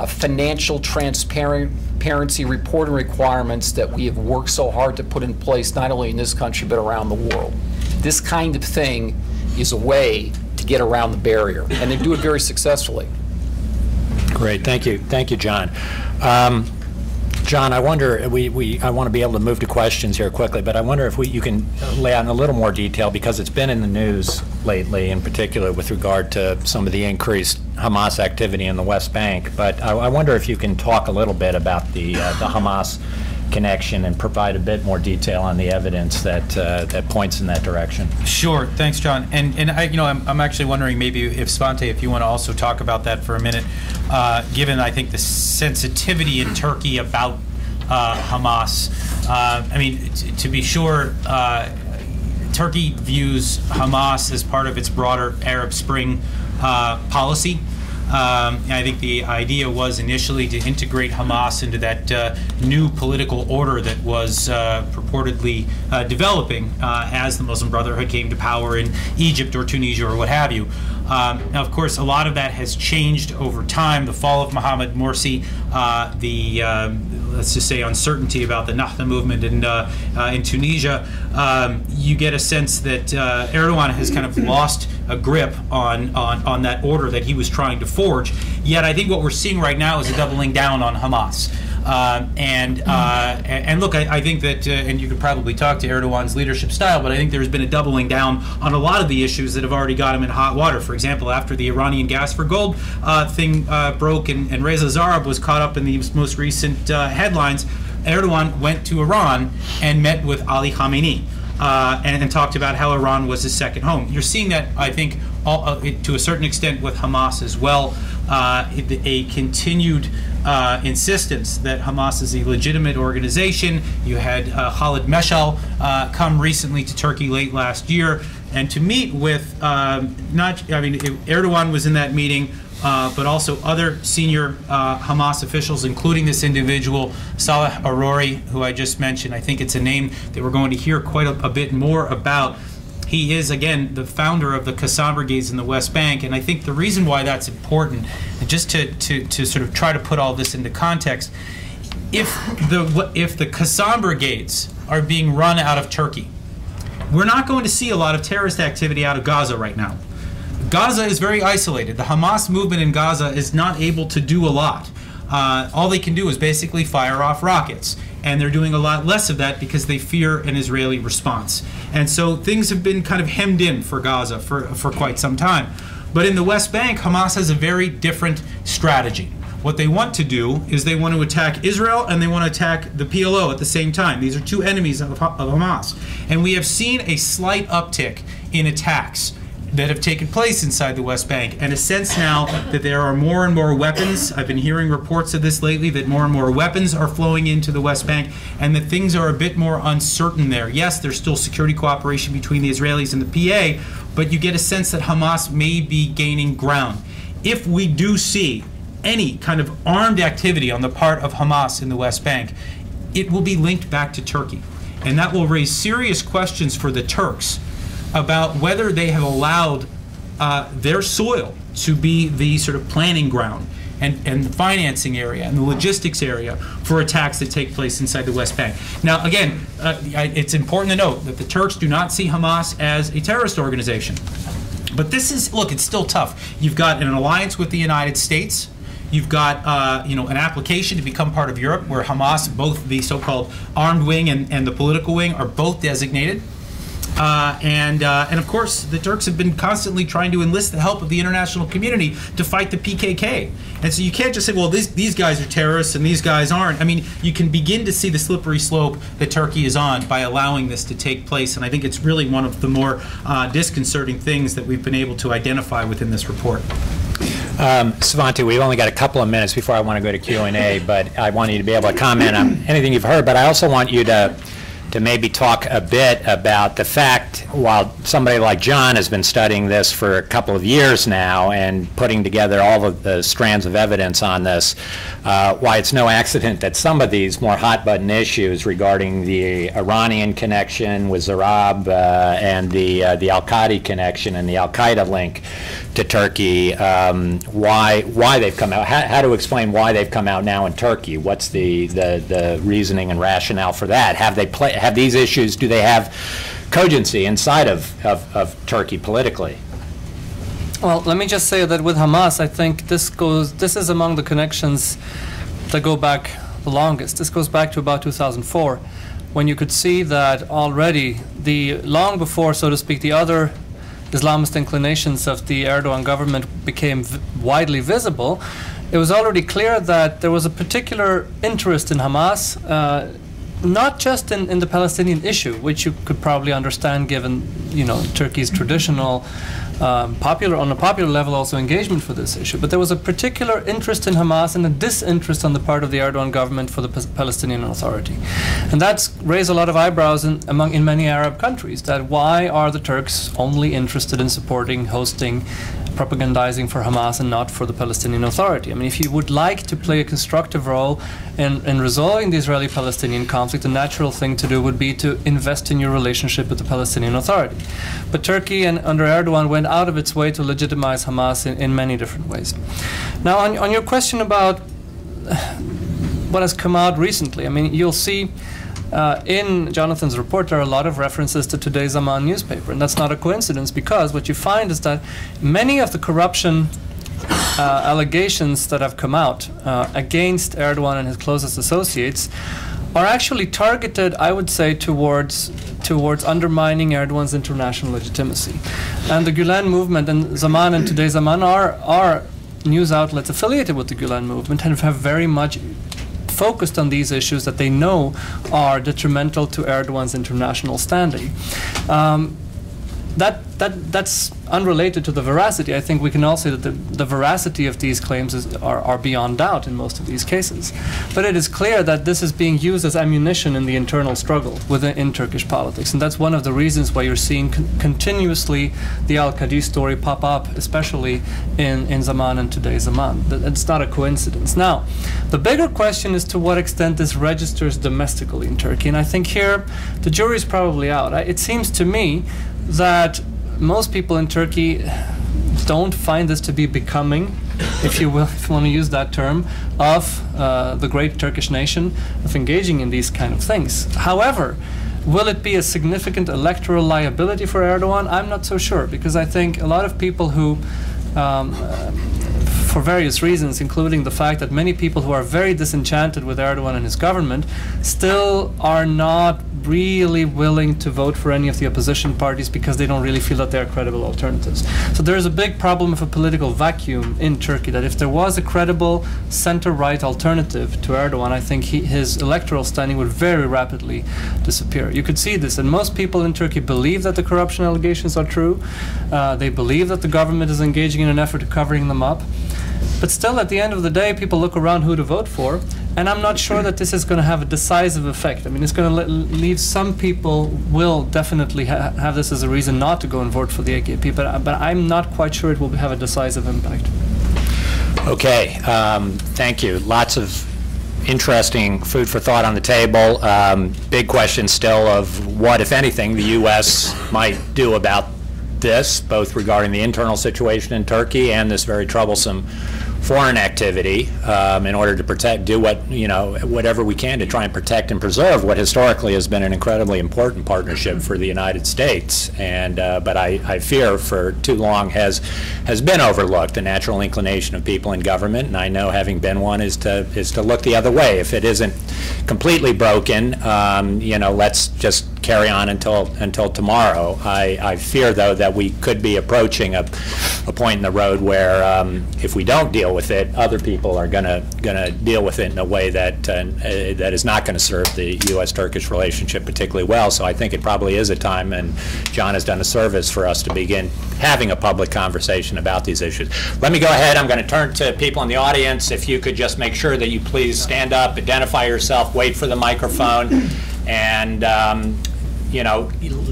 S5: financial transparency reporting requirements that we have worked so hard to put in place, not only in this country but around the world. This kind of thing is a way to get around the barrier, and they do it very successfully.
S1: Great, thank you, John. John, I wonder, I want to be able to move to questions here quickly, but I wonder if you can lay out in a little more detail, because it's been in the news lately, in particular with regard to some of the increased Hamas activity in the West Bank. But I wonder if you can talk a little bit about the Hamas connection and provide a bit more detail on the evidence that points in that direction.
S3: Sure, thanks, John. And I'm actually wondering maybe if Svante, if you want to also talk about that for a minute, given I think the sensitivity in Turkey about Hamas. I mean, to be sure, Turkey views Hamas as part of its broader Arab Spring policy. I think the idea was initially to integrate Hamas into that new political order that was purportedly developing as the Muslim Brotherhood came to power in Egypt or Tunisia or what have you. Now, of course, a lot of that has changed over time. The fall of Mohamed Morsi, let's just say uncertainty about the Nahda movement in Tunisia, you get a sense that Erdogan has kind of lost a grip on that order that he was trying to forge. Yet I think what we're seeing right now is a doubling down on Hamas. And look, I think that, and you could probably talk to Erdogan's leadership style, but I think there's been a doubling down on a lot of the issues that have already got him in hot water. For example, after the Iranian gas for gold thing broke and Reza Zarrab was caught up in the most recent headlines, Erdogan went to Iran and met with Ali Khamenei and talked about how Iran was his second home. You're seeing that, I think, to a certain extent with Hamas as well, a continued insistence that Hamas is a legitimate organization. You had Khalid Meshal come recently to Turkey late last year and to meet with Erdogan was in that meeting but also other senior Hamas officials, including this individual, Saleh Arori, who I just mentioned. I think it's a name that we're going to hear quite a bit more about. He is, again, the founder of the Qassam brigades in the West Bank, and I think the reason why that's important, and just to sort of try to put all this into context, if the Qassam brigades are being run out of Turkey, we're not going to see a lot of terrorist activity out of Gaza right now. Gaza is very isolated. The Hamas movement in Gaza is not able to do a lot. All they can do is basically fire off rockets. And they're doing a lot less of that because they fear an Israeli response. And so things have been kind of hemmed in for Gaza for quite some time. But in the West Bank, Hamas has a very different strategy. What they want to do is they want to attack Israel and they want to attack the PLO at the same time. These are two enemies of Hamas. And we have seen a slight uptick in attacks that have taken place inside the West Bank, and a sense now that there are more and more weapons. I've been hearing reports of this lately, that more and more weapons are flowing into the West Bank, and that things are a bit more uncertain there. Yes, there's still security cooperation between the Israelis and the PA, but you get a sense that Hamas may be gaining ground. If we do see any kind of armed activity on the part of Hamas in the West Bank, it will be linked back to Turkey. And that will raise serious questions for the Turks about whether they have allowed their soil to be the sort of planning ground and the financing area and the logistics area for attacks that take place inside the West Bank. Now, again, it's important to note that the Turks do not see Hamas as a terrorist organization. But this is, look, it's still tough. You've got an alliance with the United States. You've got an application to become part of Europe where Hamas, both the so-called armed wing and the political wing, are both designated. And of course, the Turks have been constantly trying to enlist the help of the international community to fight the PKK. And so you can't just say, well, these guys are terrorists and these guys aren't. I mean, you can begin to see the slippery slope that Turkey is on by allowing this to take place. And I think it's really one of the more disconcerting things that we've been able to identify within this report.
S1: Svante, we've only got a couple of minutes before I want to go to Q&A, but I want you to be able to comment on anything you've heard. But I also want you to maybe talk a bit about the fact, while somebody like John has been studying this for a couple of years now and putting together all of the strands of evidence on this, why it's no accident that some of these more hot-button issues regarding the Iranian connection with Zarab and the al-Qaeda connection and the al-Qaeda link to Turkey, why they've come out, how to explain why they've come out now in Turkey. What's the reasoning and rationale for that? Have these issues, do they have cogency inside of Turkey politically?
S2: Well, let me just say that with Hamas, I think this is among the connections that go back the longest. This goes back to about 2004, when you could see that already, long before, so to speak, the other Islamist inclinations of the Erdogan government became widely visible, it was already clear that there was a particular interest in Hamas, not just in the Palestinian issue, which you could probably understand given, Turkey's traditional on a popular level also engagement for this issue, but there was a particular interest in Hamas and a disinterest on the part of the Erdogan government for the Palestinian Authority. And that's raised a lot of eyebrows in many Arab countries, that why are the Turks only interested in supporting, hosting, propagandizing for Hamas and not for the Palestinian Authority? I mean, if you would like to play a constructive role in resolving the Israeli-Palestinian conflict, the natural thing to do would be to invest in your relationship with the Palestinian Authority. But Turkey, and under Erdogan, went out of its way to legitimize Hamas in many different ways. Now, on your question about what has come out recently, I mean, you'll see in Jonathan's report, there are a lot of references to today's Zaman newspaper, and that's not a coincidence, because what you find is that many of the corruption allegations that have come out against Erdogan and his closest associates are actually targeted, I would say, towards undermining Erdogan's international legitimacy. And the Gulen movement and Zaman and today's Zaman are news outlets affiliated with the Gulen movement and have very much focused on these issues that they know are detrimental to Erdogan's international standing. That's unrelated to the veracity. I think we can all say that the veracity of these claims are beyond doubt in most of these cases. But it is clear that this is being used as ammunition in the internal struggle in Turkish politics. And that's one of the reasons why you're seeing continuously the al-Qaeda story pop up, especially in Zaman and today's Zaman. It's not a coincidence. Now, the bigger question is to what extent this registers domestically in Turkey. And I think here the jury is probably out. It seems to me that most people in Turkey don't find this to be becoming, if you will, if you want to use that term, of the great Turkish nation, of engaging in these kind of things. However, will it be a significant electoral liability for Erdogan? I'm not so sure, because I think a lot of people who, for various reasons, including the fact that many people who are very disenchanted with Erdogan and his government still are not really willing to vote for any of the opposition parties because they don't really feel that they are credible alternatives. So there's a big problem of a political vacuum in Turkey, that if there was a credible center-right alternative to Erdogan, I think his electoral standing would very rapidly disappear. You could see this, and most people in Turkey believe that the corruption allegations are true. They believe that the government is engaging in an effort to covering them up. But still, at the end of the day, people look around who to vote for, and I'm not sure that this is going to have a decisive effect. I mean, it's going to leave some people will definitely have this as a reason not to go and vote for the AKP, but I'm not quite sure it will have a decisive impact.
S1: Okay, thank you. Lots of interesting food for thought on the table. Big question still of what, if anything, the U.S. might do about this, both regarding the internal situation in Turkey and this very troublesome foreign activity, in order to protect, do what, whatever we can to try and protect and preserve what historically has been an incredibly important partnership for the United States. And but I fear for too long has been overlooked, the natural inclination of people in government, and I know, having been one, is to look the other way. If it isn't completely broken, let's just carry on until tomorrow. I fear, though, that we could be approaching a point in the road where if we don't deal with it, other people are going to deal with it in a way that is not going to serve the U.S.-Turkish relationship particularly well. So I think it probably is a time, and John has done a service for us to begin having a public conversation about these issues. Let me go ahead. I'm going to turn to people in the audience. If you could just make sure that you please stand up, identify yourself, wait for the microphone, and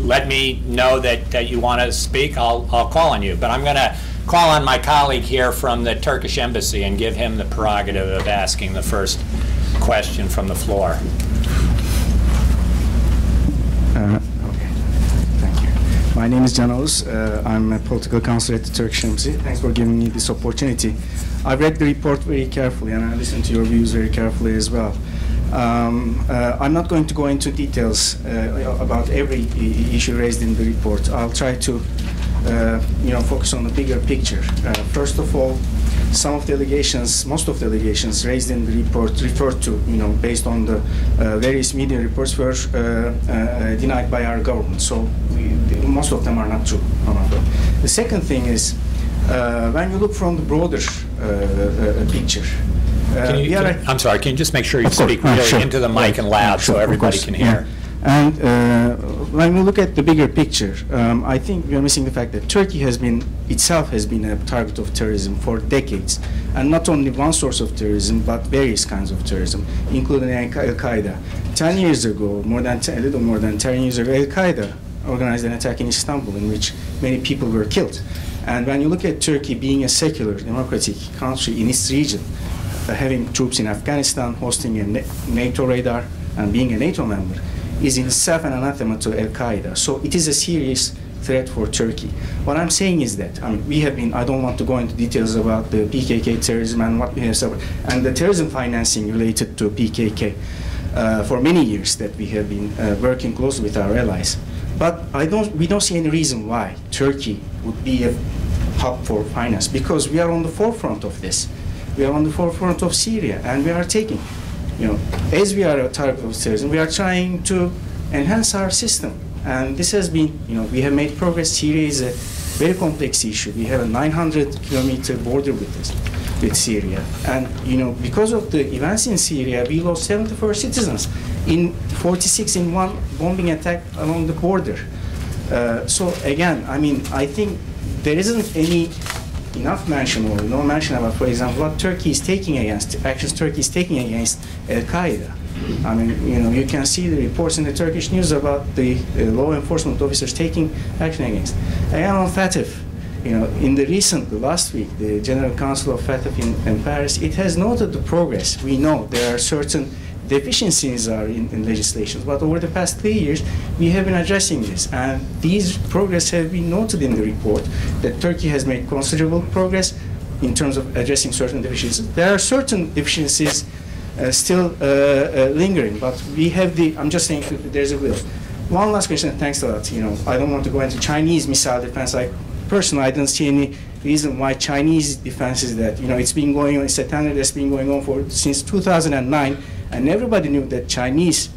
S1: let me know that you want to speak. I'll call on you. But I'm going to call on my colleague here from the Turkish embassy and give him the prerogative of asking the first question from the floor.
S6: Okay, thank you. My name is Can Oğuz. I'm a political counselor at the Turkish embassy. Thanks for giving me this opportunity. I read the report very carefully, and I listened to your views very carefully as well. I'm not going to go into details about every issue raised in the report. I'll try to focus on the bigger picture. First of all, some of the allegations, most of the allegations raised in the report referred to, based on the various media reports, were denied by our government. So most of them are not true. The second thing is, when you look from the broader picture,
S1: I'm sorry, can you just make sure you speak really into the mic and loud so everybody can hear?
S6: And when we look at the bigger picture, I think we are missing the fact that Turkey itself has been a target of terrorism for decades. And not only one source of terrorism, but various kinds of terrorism, including al-Qaeda. 10 years ago, a little more than 10 years ago, al-Qaeda organized an attack in Istanbul in which many people were killed. And when you look at Turkey being a secular, democratic country in its region, having troops in Afghanistan, hosting a NATO radar, and being a NATO member, is in itself an anathema to al-Qaeda. So it is a serious threat for Turkey. What I'm saying is that, I don't want to go into details about the PKK terrorism and what we have suffered, and the terrorism financing related to PKK for many years that we have been working closely with our allies. But we don't see any reason why Turkey would be a hub for finance, because we are on the forefront of this. We are on the forefront of Syria, and we are taking, as we are a target of terrorism, we are trying to enhance our system. And this has been, we have made progress. Syria is a very complex issue. We have a 900-kilometer border with Syria. And, because of the events in Syria, we lost 74 citizens in 46 in one bombing attack along the border. So again, I mean, I think there isn't enough mention or no mention about, for example, what Turkey is taking against, actions Turkey is taking against al-Qaeda. I mean, you know, you can see the reports in the Turkish news about the law enforcement officers taking action against. Again, on FATF, you know, in the last week, the General Council of FATF in Paris, it has noted the progress. We know there are certain deficiencies in legislation, but over the past 3 years, we have been addressing this, and these progress have been noted in the report that Turkey has made considerable progress in terms of addressing certain deficiencies. There are certain deficiencies still lingering, but we have I'm just saying there's a will. One last question, thanks a lot. You know, I don't want to go into Chinese missile defense. Personally, I don't see any reason why Chinese defense is that. You know, it's been going on, it's a tender that's been going on since 2009, and everybody knew that Chinese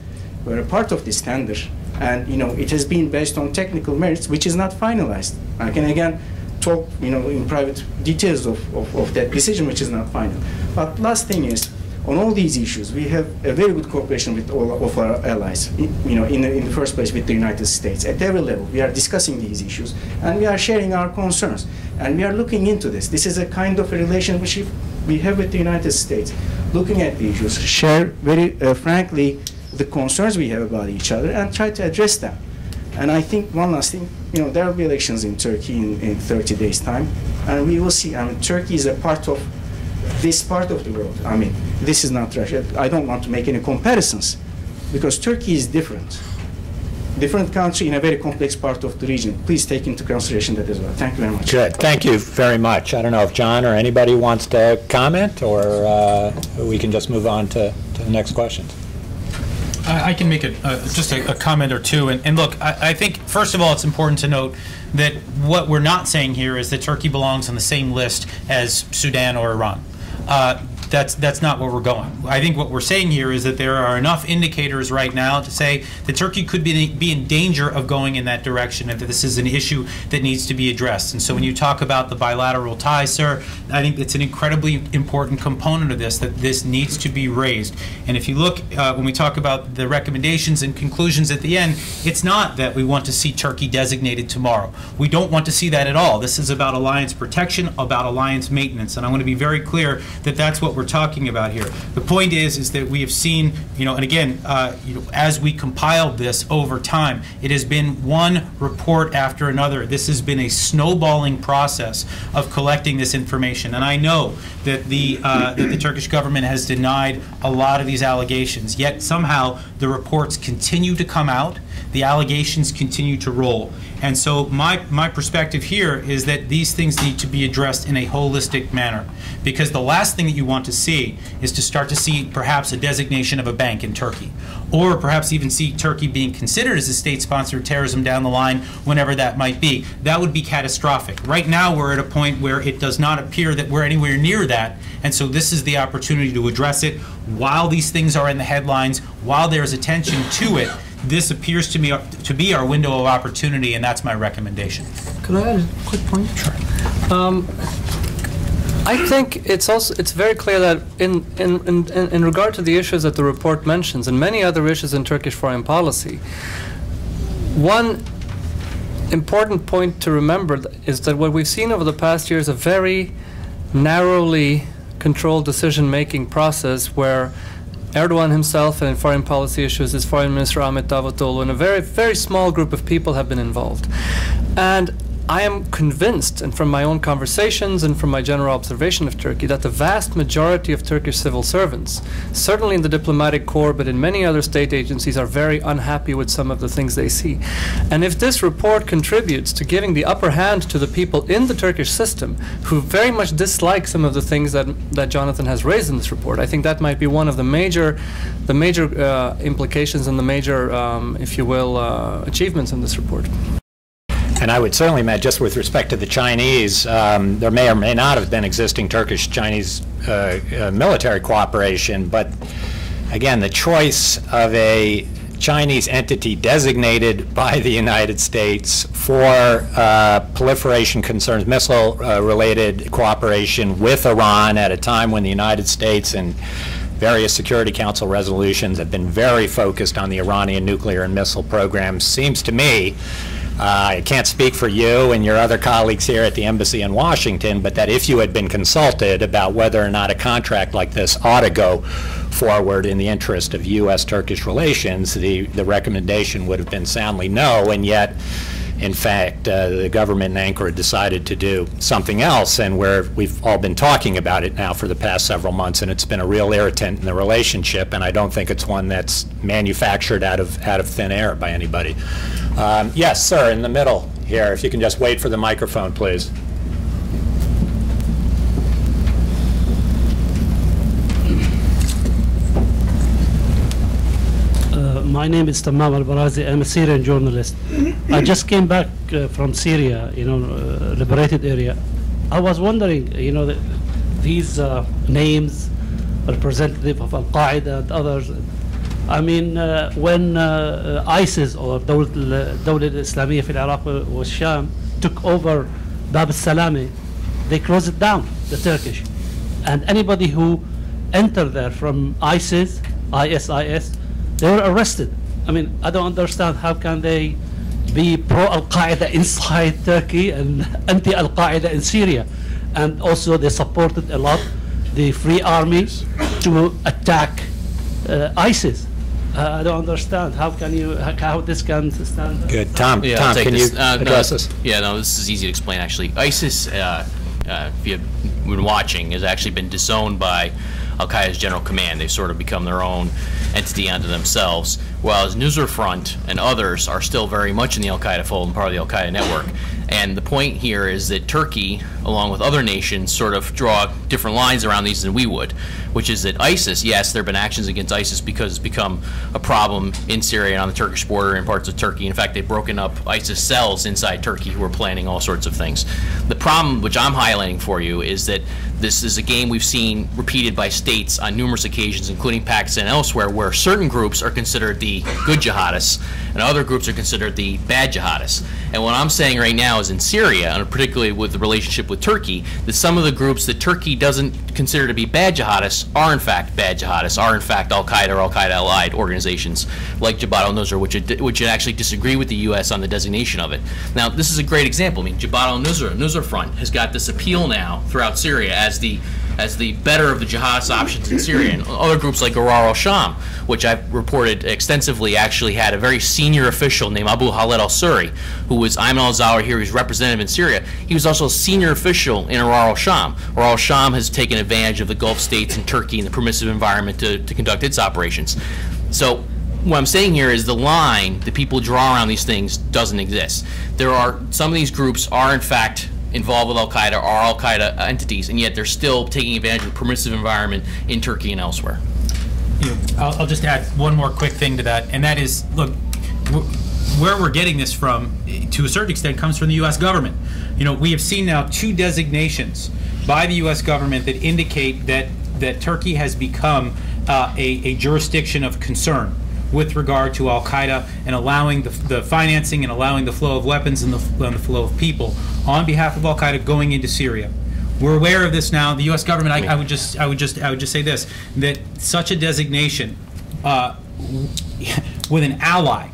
S6: were a part of this tender. And, you know, it has been based on technical merits, which is not finalized. I can, again, talk, you know, in private details of that decision, which is not final. But last thing is, on all these issues, we have a very good cooperation with all of our allies. You know, in the first place with the United States. At every level, we are discussing these issues, and we are sharing our concerns. And we are looking into this. This is a kind of a relationship we have with the United States, looking at the issues, share very frankly the concerns we have about each other, and try to address them. And I think one last thing, you know, there will be elections in Turkey in 30 days' time, and we will see. I mean, Turkey is a part of this part of the world. I mean, this is not Russia. I don't want to make any comparisons, because Turkey is different. Different country in a very complex part of the region. Please take into consideration that as well. Thank you very much.
S1: Good. Thank you very much. I don't know if John or anybody wants to comment, or we can just move on to the next question.
S3: I can make just a comment or two. And look, I think, first of all, it's important to note that what we're not saying here is that Turkey belongs on the same list as Sudan or Iran. That's not where we're going. I think what we're saying here is that there are enough indicators right now to say that Turkey could be in danger of going in that direction, and that this is an issue that needs to be addressed. And so when you talk about the bilateral ties, sir, I think it's an incredibly important component of this, that this needs to be raised. And if you look, when we talk about the recommendations and conclusions at the end, it's not that we want to see Turkey designated tomorrow. We don't want to see that at all. This is about alliance protection, about alliance maintenance. And I want to be very clear that that's what we're talking about here. The point is that we have seen, you know, and again, you know, as we compiled this over time, it has been one report after another. This has been a snowballing process of collecting this information, and I know that that the Turkish government has denied a lot of these allegations. Yet somehow the reports continue to come out, the allegations continue to roll. And so my perspective here is that these things need to be addressed in a holistic manner, because the last thing that you want to see is to start to see perhaps a designation of a bank in Turkey, or perhaps even see Turkey being considered as a state sponsor of terrorism down the line, whenever that might be. That would be catastrophic. Right now we're at a point where it does not appear that we're anywhere near that, and so this is the opportunity to address it while these things are in the headlines, while there's attention to it. This appears to me to be our window of opportunity, and that's my recommendation.
S2: Could I add a quick point?
S3: Sure.
S2: I think it's very clear that in regard to the issues that the report mentions and many other issues in Turkish foreign policy, one important point to remember is that what we've seen over the past year is a very narrowly controlled decision-making process where Erdogan himself, and in foreign policy issues, his foreign minister Ahmet Davutoğlu, and a very, very small group of people have been involved. And I am convinced, and from my own conversations and from my general observation of Turkey, that the vast majority of Turkish civil servants, certainly in the diplomatic corps, but in many other state agencies, are very unhappy with some of the things they see. And if this report contributes to giving the upper hand to the people in the Turkish system who very much dislike some of the things that Jonathan has raised in this report, I think that might be one of the major implications and the major, if you will, achievements in this report.
S1: And I would certainly, Matt, just with respect to the Chinese, there may or may not have been existing Turkish-Chinese military cooperation, but again, the choice of a Chinese entity designated by the United States for proliferation concerns, missile-related cooperation with Iran at a time when the United States and various Security Council resolutions have been very focused on the Iranian nuclear and missile programs, seems to me I can't speak for you and your other colleagues here at the embassy in Washington, but that if you had been consulted about whether or not a contract like this ought to go forward in the interest of U.S.-Turkish relations, the recommendation would have been soundly no, and yet, in fact, the government in Ankara decided to do something else, and we've all been talking about it now for the past several months, and it's been a real irritant in the relationship, and I don't think it's one that's manufactured out of thin air by anybody. Yes, sir, in the middle here, if you can just wait for the microphone, please.
S7: My name is Tamam Al-Barazi. I'm a Syrian journalist. I just came back from Syria, liberated area. I was wondering, these names, representative of al-Qaeda and others. I mean, when ISIS or Dawla al-Islamiyya fil Iraq wa Sham took over Bab al-Salami, they closed it down, the Turkish. And anybody who entered there from ISIS, they were arrested. I mean, I don't understand how can they be pro-Al-Qaeda inside Turkey and anti-Al-Qaeda in Syria. And also they supported a lot the Free Army to attack ISIS. I don't understand how this can stand.
S1: Good. Tom,
S4: Yeah,
S1: Tom, can you address this?
S4: Yeah, no, this is easy to explain, actually. ISIS, if you've been watching, has actually been disowned by al-Qaeda's general command. They've sort of become their own entity unto themselves, whereas Nusra Front and others are still very much in the al-Qaeda fold and part of the al-Qaeda network. And the point here is that Turkey, along with other nations, sort of draw different lines around these than we would, which is that ISIS, yes, there have been actions against ISIS because it's become a problem in Syria and on the Turkish border and parts of Turkey. In fact, they've broken up ISIS cells inside Turkey who are planning all sorts of things. The problem, which I'm highlighting for you, is that this is a game we've seen repeated by states on numerous occasions, including Pakistan and elsewhere, where certain groups are considered the good jihadists and other groups are considered the bad jihadists. And what I'm saying right now is in Syria, and particularly with the relationship with Turkey, that some of the groups that Turkey doesn't consider to be bad jihadists are in fact bad jihadists, are in fact al-Qaeda or al-Qaeda-allied organizations like Jabhat al-Nusra, which actually disagree with the U.S. on the designation of it. Now, this is a great example. I mean, Jabhat al-Nusra, Nusra Front, has got this appeal now throughout Syria as the better of the jihadist options in Syria. And other groups like Arar al-Sham, which I've reported extensively, actually had a very senior official named Abu Khaled al-Suri, who was Ayman al-Zawahiri's representative in Syria. He was also a senior official in Arar al-Sham. Arar al-Sham has taken advantage of the Gulf states and Turkey and the permissive environment to conduct its operations. So what I'm saying here is the line that people draw around these things doesn't exist. Some of these groups are in fact involved with al-Qaeda, are al-Qaeda entities, and yet they're still taking advantage of the permissive environment in Turkey and elsewhere.
S3: I'll just add one more quick thing to that, and that is, look, where we're getting this from, to a certain extent, comes from the U.S. government. We have seen now 2 designations by the U.S. government that indicate that Turkey has become a jurisdiction of concern with regard to al-Qaeda and allowing the financing and allowing the flow of weapons and the flow of people on behalf of al-Qaeda going into Syria. We're aware of this now. The U.S. government, I would just say this, that such a designation with an ally,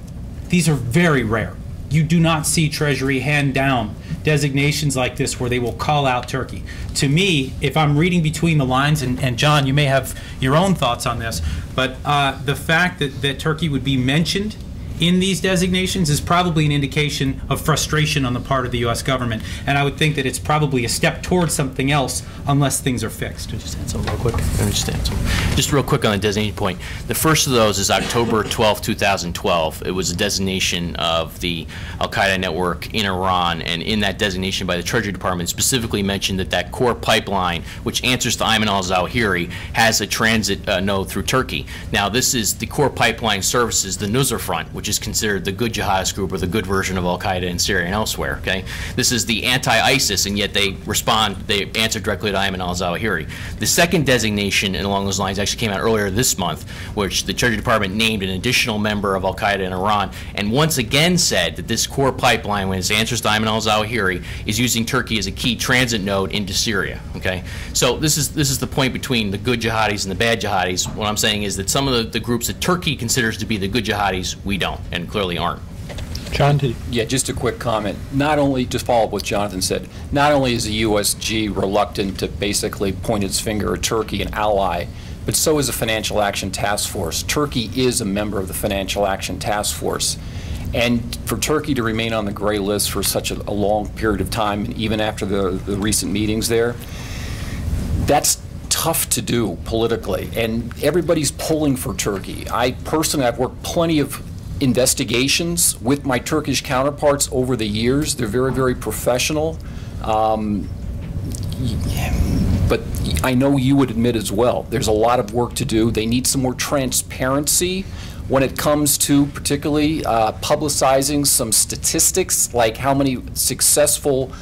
S3: these are very rare. You do not see Treasury hand down designations like this where they will call out Turkey. To me, if I'm reading between the lines, and John, you may have your own thoughts on this, but the fact that Turkey would be mentioned in these designations is probably an indication of frustration on the part of the U.S. government, and I would think that it's probably a step towards something else unless things are fixed.
S4: Just add something real quick. Just real quick on the designation point. The first of those is October 12, 2012. It was a designation of the al-Qaeda network in Iran, and in that designation by the Treasury Department specifically mentioned that core pipeline, which answers to Ayman al-Zawahiri, has a transit node through Turkey. Now, this is the core pipeline services the Nusra Front, which is considered the good jihadist group or the good version of al-Qaeda in Syria and elsewhere. Okay, this is the anti-ISIS, and yet they answer directly to Ayman al-Zawahiri. The second designation along those lines actually came out earlier this month, which the Treasury Department named an additional member of al-Qaeda in Iran, and once again said that this core pipeline, when it answers to Ayman al-Zawahiri, is using Turkey as a key transit node into Syria. Okay, so this is the point between the good jihadis and the bad jihadis. What I'm saying is that some of the groups that Turkey considers to be the good jihadis, we don't, and clearly aren't.
S1: John,
S5: Yeah, just a quick comment. Not only, just follow up what Jonathan said, not only is the USG reluctant to basically point its finger at Turkey, an ally, but so is the Financial Action Task Force. Turkey is a member of the Financial Action Task Force. And for Turkey to remain on the gray list for such a long period of time, and even after the recent meetings there, that's tough to do politically. And everybody's pulling for Turkey. I personally, I've worked plenty of investigations with my Turkish counterparts over the years. They're very, very professional. But I know you would admit as well, there's a lot of work to do. They need some more transparency when it comes to particularly publicizing some statistics, like how many successful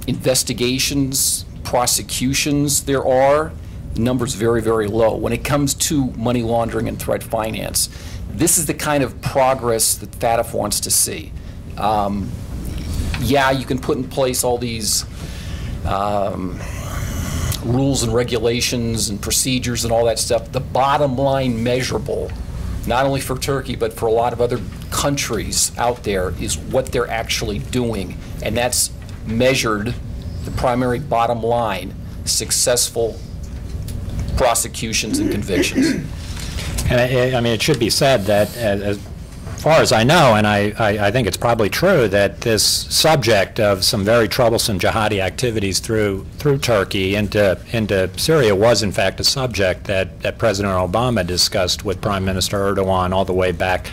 S5: investigations, prosecutions there are. The number's very, very low. When it comes to money laundering and threat finance, this is the kind of progress that FATF wants to see. Yeah, you can put in place all these rules and regulations and procedures and all that stuff. The bottom line measurable, not only for Turkey, but for a lot of other countries out there, is what they're actually doing. And that's measured, the primary bottom line, successful prosecutions and convictions.
S1: And I mean, it should be said that as far as I know, and I think it's probably true, that this subject of some very troublesome jihadi activities through Turkey into Syria was in fact a subject that President Obama discussed with Prime Minister Erdogan all the way back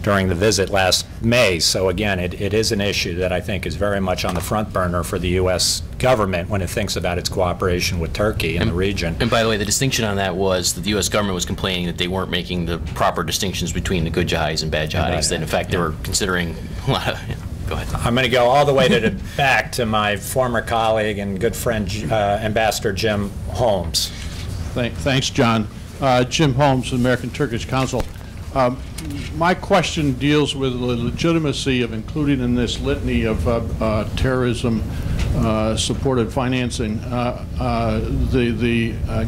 S1: during the visit last May. So again, it is an issue that I think is very much on the front burner for the U.S. government when it thinks about its cooperation with Turkey in the region.
S4: And by the way, the distinction on that was that the U.S. government was complaining that they weren't making the proper distinctions between the good jihadis and bad jihadis. That in fact they were considering a lot of, go ahead.
S1: I'm going to go all the way to the back to my former colleague and good friend, Ambassador Jim Holmes.
S8: Thanks, John. Jim Holmes, American Turkish Council. My question deals with the legitimacy of including in this litany of terrorism-supported financing the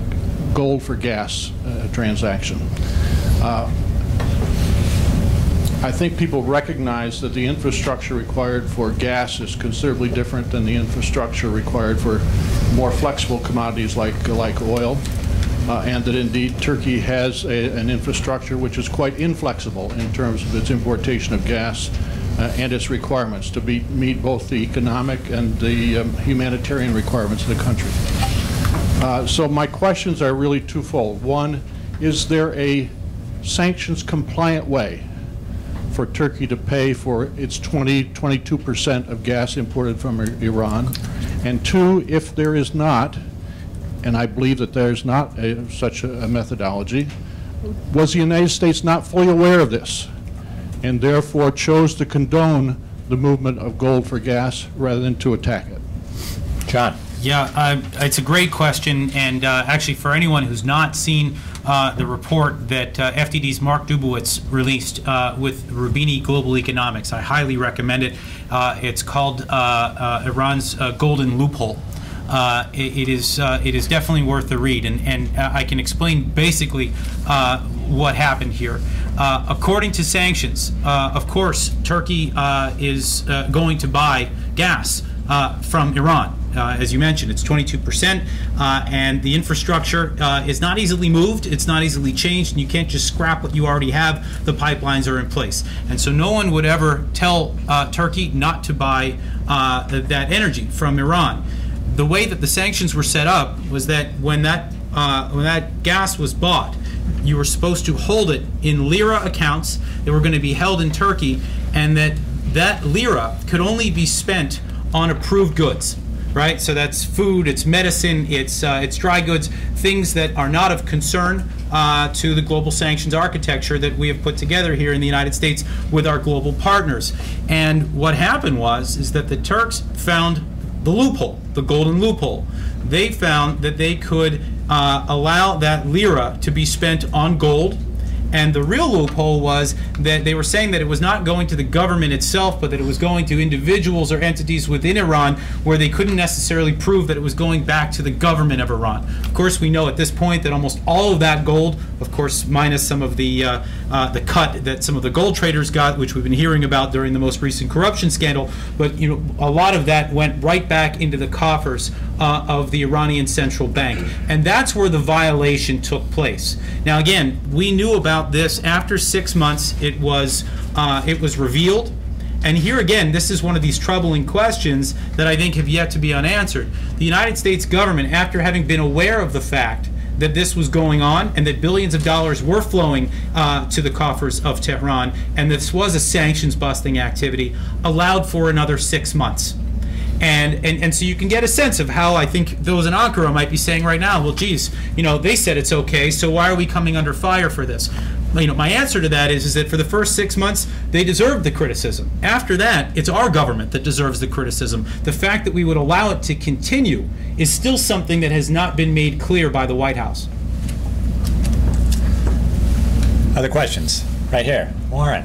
S8: gold for gas transaction. I think people recognize that the infrastructure required for gas is considerably different than the infrastructure required for more flexible commodities like oil. And that indeed Turkey has an infrastructure which is quite inflexible in terms of its importation of gas and its requirements to meet both the economic and the humanitarian requirements of the country. So my questions are really twofold. One, is there a sanctions-compliant way for Turkey to pay for its 22% of gas imported from Iran? And two, if there is not, and I believe that there's not such a methodology, was the United States not fully aware of this and therefore chose to condone the movement of gold for gas rather than to attack it?
S1: John.
S3: Yeah, it's a great question, and actually for anyone who's not seen the report that FDD's Mark Dubowitz released with Rubini Global Economics, I highly recommend it. It's called Iran's Golden Loophole. It is definitely worth the read, and I can explain basically what happened here. According to sanctions, of course, Turkey is going to buy gas from Iran. As you mentioned, it's 22%, and the infrastructure is not easily moved, it's not easily changed, and you can't just scrap what you already have. The pipelines are in place. And so no one would ever tell Turkey not to buy that energy from Iran. The way that the sanctions were set up was that when that gas was bought, you were supposed to hold it in lira accounts that were going to be held in Turkey, and that lira could only be spent on approved goods, right? So that's food, it's medicine, it's dry goods, things that are not of concern to the global sanctions architecture that we have put together here in the United States with our global partners. And what happened is that the Turks found the loophole, the golden loophole. They found that they could allow that lira to be spent on gold, and the real loophole was that they were saying that it was not going to the government itself, but that it was going to individuals or entities within Iran, where they couldn't necessarily prove that it was going back to the government of Iran. Of course, we know at this point that almost all of that gold, of course minus some of the the cut that some of the gold traders got, which we've been hearing about during the most recent corruption scandal. But a lot of that went right back into the coffers of the Iranian central bank, and that's where the violation took place. Now, again, we knew about this after 6 months. It was revealed. And here again, this is one of these troubling questions that I think have yet to be unanswered. The United States government, after having been aware of the fact that this was going on and that billions of dollars were flowing to the coffers of Tehran, and this was a sanctions-busting activity, allowed for another 6 months. And so you can get a sense of how I think those in Ankara might be saying right now, well, geez, they said it's okay, so why are we coming under fire for this? My answer to that is that for the first 6 months, they deserved the criticism. After that, it's our government that deserves the criticism. The fact that we would allow it to continue is still something that has not been made clear by the White House.
S1: Other questions? Right here. Warren,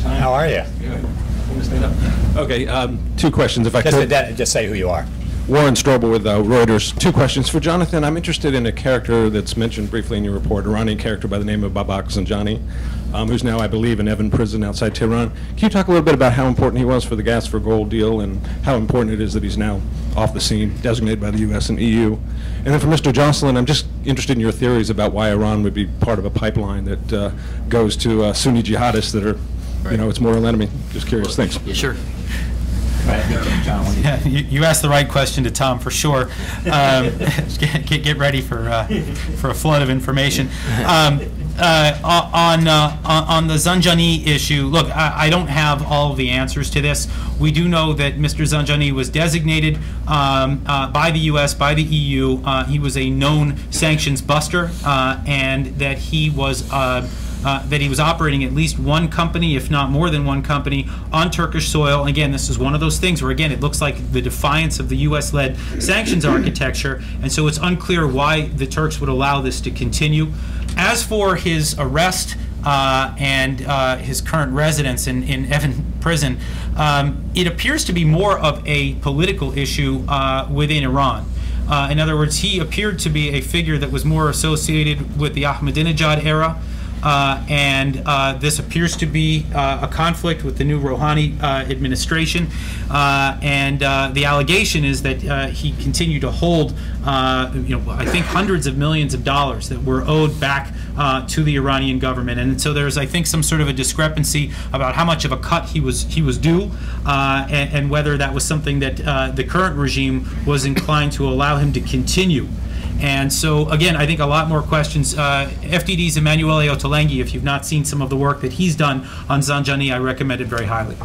S1: how are you?
S9: Good. Okay, two questions if I could.
S1: Just say who you are.
S9: Warren Strobel with Reuters. Two questions. For Jonathan, I'm interested in a character that's mentioned briefly in your report, Iranian character by the name of Babak Zanjani, who's now, I believe, in Evin prison outside Tehran. Can you talk a little bit about how important he was for the gas for gold deal and how important it is that he's now off the scene, designated by the U.S. and EU? And then for Mr. Joscelyn, I'm just interested in your theories about why Iran would be part of a pipeline that goes to Sunni jihadists that are, its moral enemy. Just curious. Thanks.
S4: Yeah, sure.
S3: Yeah, you asked the right question to Tom for sure. Get ready for a flood of information. On the Zanjani issue, look, I don't have all of the answers to this. We do know that Mr. Zanjani was designated by the U.S., by the EU. He was a known sanctions buster, and that he was operating at least one company, if not more than one company, on Turkish soil. And again, this is one of those things where, again, it looks like the defiance of the U.S.-led sanctions architecture, and so it's unclear why the Turks would allow this to continue. As for his arrest and his current residence in Evin prison, it appears to be more of a political issue within Iran. In other words, he appeared to be a figure that was more associated with the Ahmadinejad era. This appears to be a conflict with the new Rouhani administration, and the allegation is that he continued to hold, I think hundreds of millions of dollars that were owed back to the Iranian government, and so there's, I think, some sort of a discrepancy about how much of a cut he was due, and whether that was something that the current regime was inclined to allow him to continue. And so, again, I think a lot more questions. FDD's Emanuele Ottolenghi, if you've not seen some of the work that he's done on Zanjani, I recommend it very highly.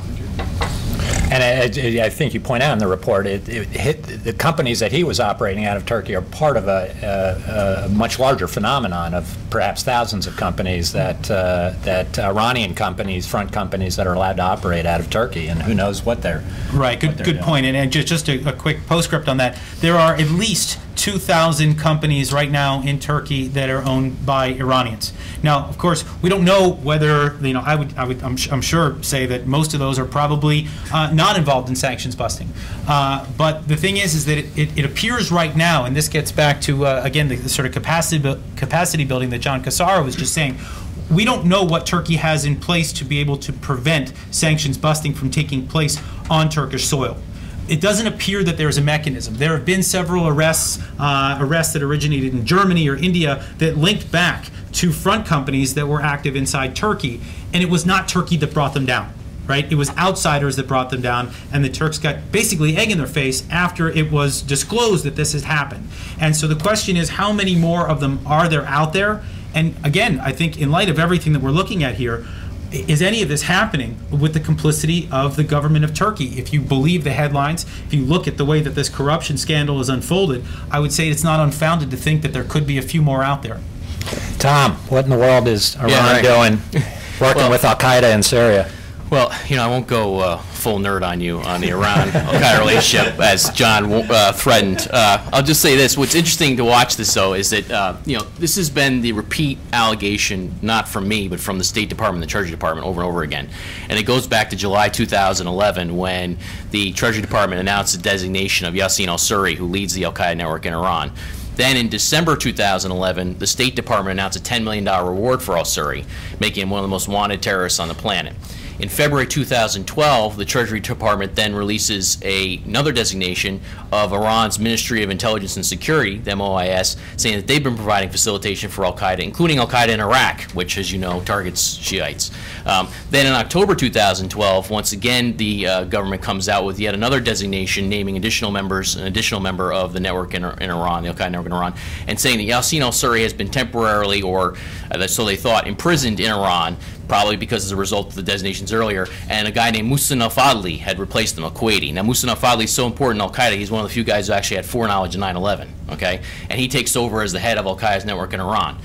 S1: And I think you point out in the report, it hit the companies that he was operating out of Turkey are part of a much larger phenomenon of perhaps thousands of companies that Iranian companies, front companies that are allowed to operate out of Turkey, and who knows what they're
S3: right. Good point. And just a quick postscript on that. There are at least 2,000 companies right now in Turkey that are owned by Iranians. Now, of course, we don't know whether, I'm sure say that most of those are probably not involved in sanctions busting. But the thing is that it appears right now, and this gets back to, again, the sort of capacity building that John Cassara was just saying, we don't know what Turkey has in place to be able to prevent sanctions busting from taking place on Turkish soil. It doesn't appear that there's a mechanism. There have been several arrests that originated in Germany or India that linked back to front companies that were active inside Turkey, and it was not Turkey that brought them down, right? It was outsiders that brought them down, and the Turks got basically egg in their face after it was disclosed that this has happened. And so the question is, how many more of them are there out there? And again, I think in light of everything that we're looking at here, is any of this happening with the complicity of the government of Turkey? If you believe the headlines, if you look at the way that this corruption scandal is unfolded, I would say it's not unfounded to think that there could be a few more out there.
S1: Tom, what in the world is Iran doing working with al-Qaeda in Syria?
S4: Well, I won't go full nerd on you on the Iran-al-Qaeda relationship, as John threatened. I'll just say this. What's interesting to watch this, though, is that, this has been the repeat allegation, not from me, but from the State Department, the Treasury Department, over and over again. And it goes back to July 2011 when the Treasury Department announced the designation of Yassin al-Suri, who leads the al-Qaeda network in Iran. Then in December 2011, the State Department announced a $10 million reward for al-Suri, making him one of the most wanted terrorists on the planet. In February 2012, the Treasury Department then releases another designation of Iran's Ministry of Intelligence and Security, the MOIS, saying that they've been providing facilitation for al-Qaeda, including al-Qaeda in Iraq, which, as you know, targets Shiites. Then in October 2012, once again, the government comes out with yet another designation naming additional members, an additional member of the network in Iran, the al-Qaeda network in Iran, and saying that Yassin al-Suri has been temporarily, or so they thought, imprisoned in Iran, probably because as a result of the designations earlier, and a guy named Muhsin al-Fadli had replaced him, a Kuwaiti. Now, Muhsin al-Fadli is so important in al-Qaeda, he's one of the few guys who actually had foreknowledge of 9/11, okay? And he takes over as the head of al-Qaeda's network in Iran.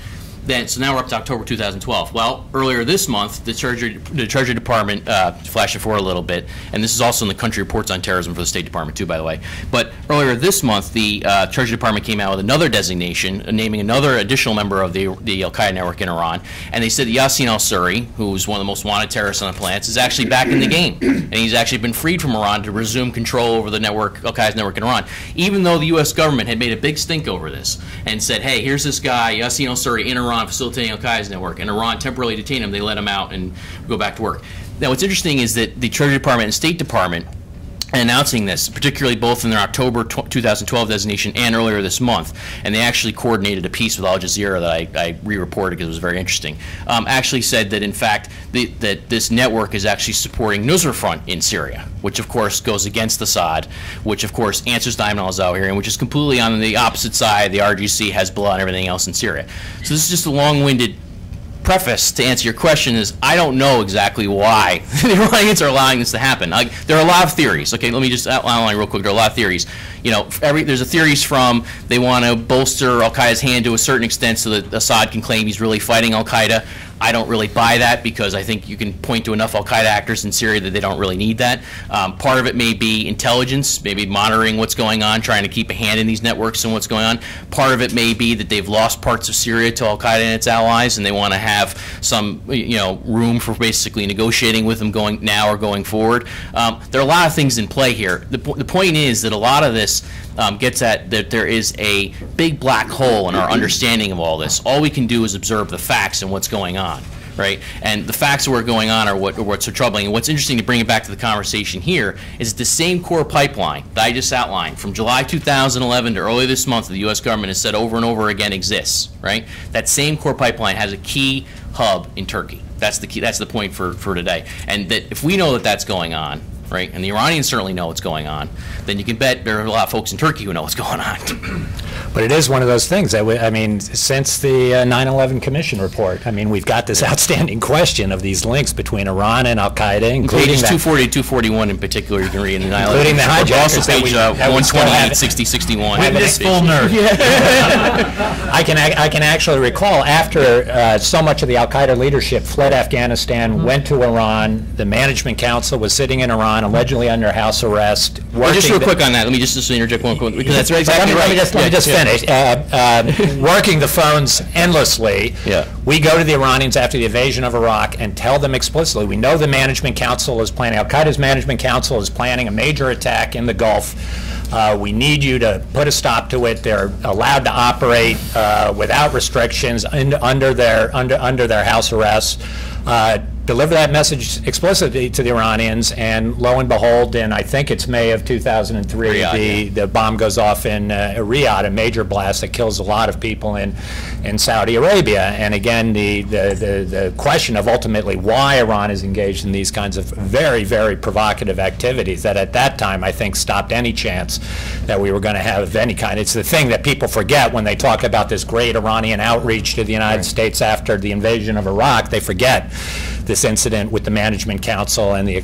S4: So now we're up to October 2012. Well, earlier this month, the Treasury Department, flash it forward a little bit, and this is also in the country reports on terrorism for the State Department too, by the way. But earlier this month, the Treasury Department came out with another designation, naming another additional member of the al-Qaeda network in Iran, and they said that Yassin al-Suri, who's one of the most wanted terrorists on the planet, is actually back in the game, and he's actually been freed from Iran to resume control over the network, al-Qaeda's network in Iran, even though the U.S. government had made a big stink over this and said, hey, here's this guy, Yassin al-Suri, in Iran, facilitating al-Qaeda's network, and Iran temporarily detained him. They let him out and go back to work. Now, what's interesting is that the Treasury Department and State Department announcing this, particularly both in their October 2012 designation and earlier this month, and they actually coordinated a piece with Al Jazeera that I re-reported because it was very interesting, actually said that in fact that this network is actually supporting Nusra Front in Syria, which of course goes against Assad, which of course answers Ayman al-Zawahiri, which is completely on the opposite side, the RGC, Hezbollah, and everything else in Syria. So this is just a long-winded preface to answer your question is I don't know exactly why the Iranians are allowing this to happen. There are a lot of theories. Okay, let me just outline real quick. There are a lot of theories. You know, there's a theories from they want to bolster al-Qaeda's hand to a certain extent so that Assad can claim he's really fighting al-Qaeda. I don't really buy that because I think you can point to enough al-Qaeda actors in Syria that they don't really need that. Part of it may be intelligence, maybe monitoring what's going on, trying to keep a hand in these networks and what's going on. Part of it may be that they've lost parts of Syria to al-Qaeda and its allies, and they want to have some, room for basically negotiating with them going now or going forward. There are a lot of things in play here. The point is that a lot of this gets at that there is a big black hole in our understanding of all this. All we can do is observe the facts and what's going on, right? And the facts of what's going on are what's so troubling. And what's interesting to bring it back to the conversation here is the same core pipeline that I just outlined from July 2011 to early this month, the U.S. government has said over and over again exists, right? That same core pipeline has a key hub in Turkey. That's the key. That's the point for today. And that if we know that that's going on, right, and the Iranians certainly know what's going on, then you can bet there are a lot of folks in Turkey who know what's going on.
S1: But it is one of those things. I mean, since the 9/11 Commission report, I mean, we've got this outstanding question of these links between Iran and al-Qaeda, including
S4: pages 240 to 241 in particular, you can read in the 9/11.
S1: Including the hijackers
S4: page 128, 60, 61.
S2: This full nerd.
S1: I can actually recall after so much of the al-Qaeda leadership fled Afghanistan, went to Iran, the management council was sitting in Iran, allegedly under house arrest.
S4: Well, just real quick on that, let me just interject one quick, because that's exactly right.
S1: Let me just finish. Working the phones endlessly.
S4: Yeah.
S1: We go to the Iranians after the invasion of Iraq and tell them explicitly, we know the management council is planning, al-Qaeda's management council is planning a major attack in the Gulf. We need you to put a stop to it. They're allowed to operate without restrictions under their house arrest. Deliver that message explicitly to the Iranians, and lo and behold, in I think it's May of 2003,
S4: Riyadh,
S1: the bomb goes off in Riyadh, a major blast that kills a lot of people in Saudi Arabia. And again, the question of ultimately why Iran is engaged in these kinds of very, very provocative activities that at that time I think stopped any chance that we were going to have any kind. It's the thing that people forget when they talk about this great Iranian outreach to the United States after the invasion of Iraq. They forget this incident with the management council and the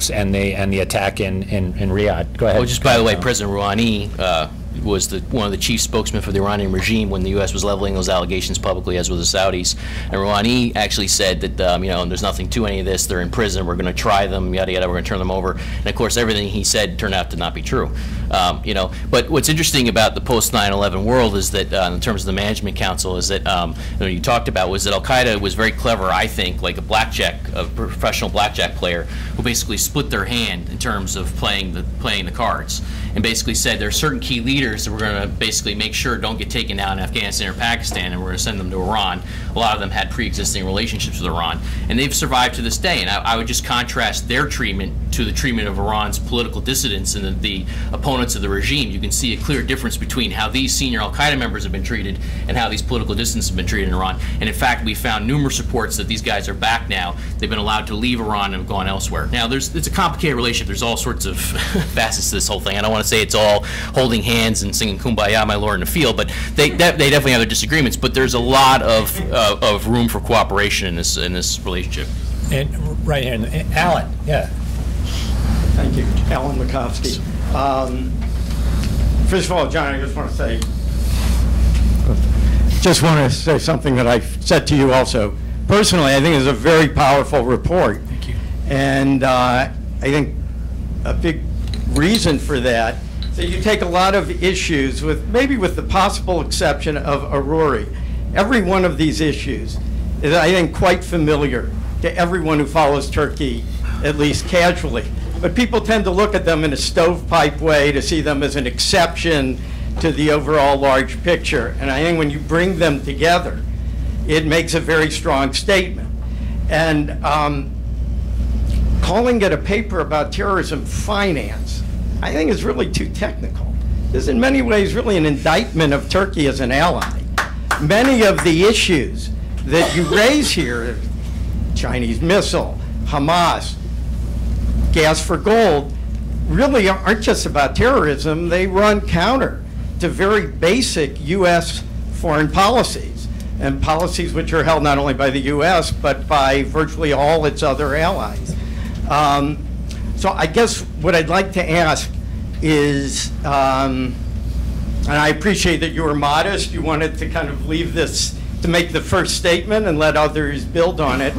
S1: attack in Riyadh. Go ahead.
S4: Well, just by the way, President Rouhani was one of the chief spokesmen for the Iranian regime when the U.S. was leveling those allegations publicly, as was the Saudis. And Rouhani actually said that, there's nothing to any of this. They're in prison. We're going to try them, yada, yada. We're going to turn them over. And, of course, everything he said turned out to not be true. But what's interesting about the post-9/11 world is that, in terms of the management council, is that, you talked about was that al-Qaeda was very clever, I think, like a professional blackjack player who basically split their hand in terms of playing the cards, and basically said there are certain key leaders seniors that we're going to basically make sure don't get taken down in Afghanistan or Pakistan, and we're going to send them to Iran. A lot of them had pre-existing relationships with Iran, and they've survived to this day. And I would just contrast their treatment to the treatment of Iran's political dissidents and the opponents of the regime. You can see a clear difference between how these senior al-Qaeda members have been treated and how these political dissidents have been treated in Iran. And in fact, we found numerous reports that these guys are back now. They've been allowed to leave Iran and have gone elsewhere. Now, it's a complicated relationship. There's all sorts of facets to this whole thing. I don't want to say it's all holding hands and singing "Kumbaya, my lord" in the field, but they definitely have their disagreements. But there's a lot of room for cooperation in this relationship.
S1: And right here, Alan, yeah.
S10: Thank you, Alan Makovsky. First of all, John, I just want to say something that I've said to you also. Personally, I think it's a very powerful report.
S3: Thank you.
S10: And I think a big reason for that is that you take a lot of issues with, maybe with the possible exception of Aruri. Every one of these issues is, I think, quite familiar to everyone who follows Turkey, at least casually. But people tend to look at them in a stovepipe way, to see them as an exception to the overall large picture. And I think when you bring them together, it makes a very strong statement. And calling it a paper about terrorism finance, I think is really too technical. This is in many ways really an indictment of Turkey as an ally. Many of the issues that you raise here, Chinese missile, Hamas, gas for gold, really aren't just about terrorism. They run counter to very basic U.S. foreign policies, and policies which are held not only by the U.S. but by virtually all its other allies. So I guess what I'd like to ask is, and I appreciate that you were modest, you wanted to kind of leave this to make the first statement and let others build on it,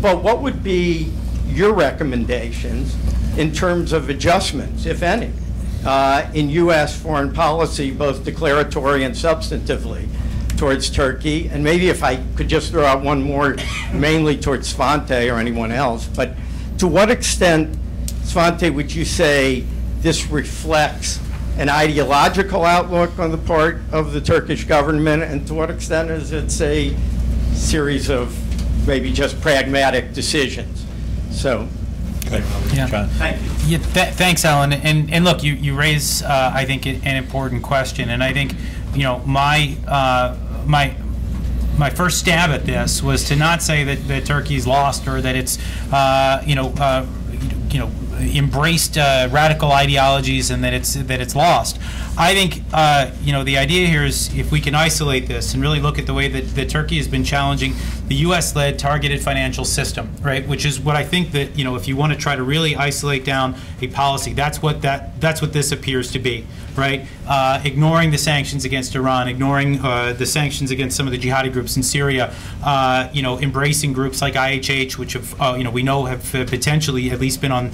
S10: but what would be your recommendations in terms of adjustments, if any, in U.S. foreign policy, both declaratory and substantively, towards Turkey? And maybe if I could just throw out one more, mainly towards Svante or anyone else, but to what extent, Svante, would you say this reflects an ideological outlook on the part of the Turkish government, and to what extent is it a series of maybe just pragmatic decisions? So,
S3: yeah.
S10: Thank you.
S3: Yeah, thanks, Alan. And look, you raise, I think, an important question. And I think, you know, my first stab at this was to not say that Turkey's lost, or that it's, embraced radical ideologies and that it's lost. I think the idea here is, if we can isolate this and really look at the way that Turkey has been challenging the U.S.-led targeted financial system, right? Which is what I think that, if you want to try to really isolate down a policy, that's what this appears to be, right? Ignoring the sanctions against Iran, ignoring the sanctions against some of the jihadi groups in Syria, embracing groups like IHH, which have we know have potentially at least been on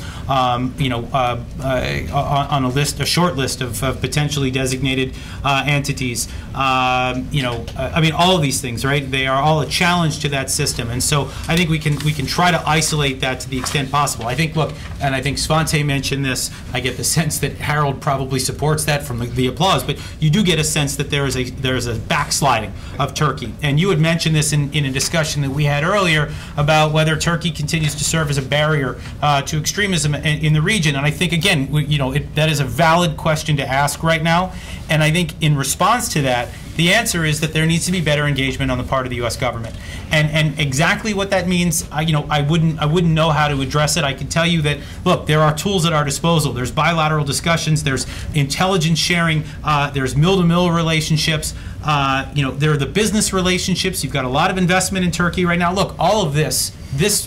S3: a short list of potentially designated entities. I mean, all of these things, right? They are all a challenge to that system, and so I think we can try to isolate that to the extent possible. I think, look, and I think Svante mentioned this. I get the sense that Harold probably supports that from the applause, but you do get a sense that there is a backsliding of Turkey, and you had mentioned this in a discussion that we had earlier about whether Turkey continues to serve as a barrier to extremism in the region. And I think, again, that is a valid question to ask right now. And I think in response to that, the answer is that there needs to be better engagement on the part of the U.S. government. And exactly what that means, I wouldn't know how to address it. I can tell you that, look, there are tools at our disposal. There's bilateral discussions. There's intelligence sharing. There's mill-to-mill relationships. There are the business relationships. You've got a lot of investment in Turkey right now. Look, all of this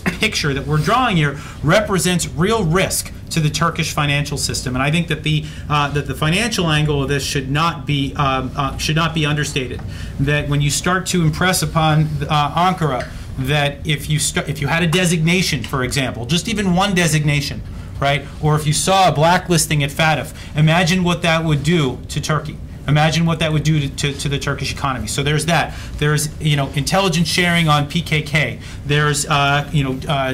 S3: picture that we're drawing here represents real risk to the Turkish financial system, and I think that the financial angle of this should not be understated. That when you start to impress upon Ankara that if you had a designation, for example, just even one designation, right, or if you saw a blacklisting at FATF, imagine what that would do to Turkey. Imagine what that would do to the Turkish economy. So there's that. There's, you know, intelligence sharing on PKK. There's,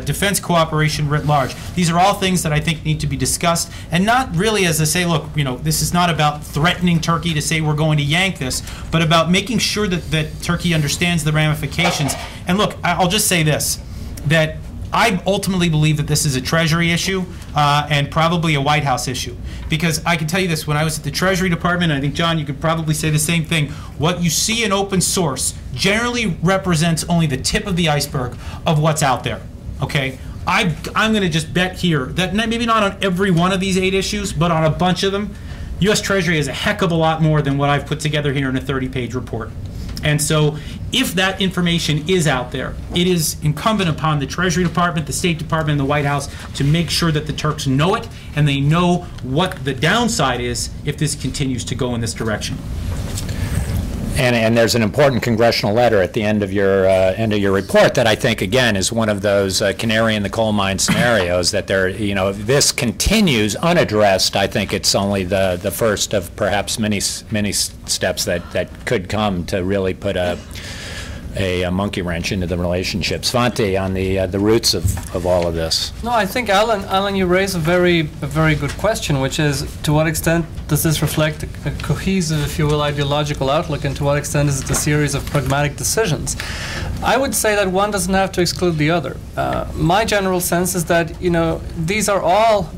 S3: defense cooperation writ large. These are all things that I think need to be discussed, and not really as to say, look, you know, this is not about threatening Turkey to say we're going to yank this, but about making sure that Turkey understands the ramifications. And look, I'll just say this, that I ultimately believe that this is a Treasury issue and probably a White House issue. Because I can tell you this, when I was at the Treasury Department, and I think, John, you could probably say the same thing, what you see in open source generally represents only the tip of the iceberg of what's out there, okay? I'm going to just bet here that maybe not on every one of these 8 issues, but on a bunch of them, U.S. Treasury is a heck of a lot more than what I've put together here in a 30-page report. And so if that information is out there, it is incumbent upon the Treasury Department, the State Department, and the White House to make sure that the Turks know it and they know what the downside is if this continues to go in this direction.
S1: And there's an important congressional letter at the end of your report that I think, again, is one of those canary in the coal mine scenarios that there, you know, if this continues unaddressed, I think it's only the first of perhaps many steps that could come to really put a monkey wrench into the relationship. Svante, on the roots of all of this.
S2: No, I think, Alan, you raise a very good question, which is, to what extent does this reflect a cohesive, if you will, ideological outlook, and to what extent is it a series of pragmatic decisions? I would say that one doesn't have to exclude the other. My general sense is that, you know, these are all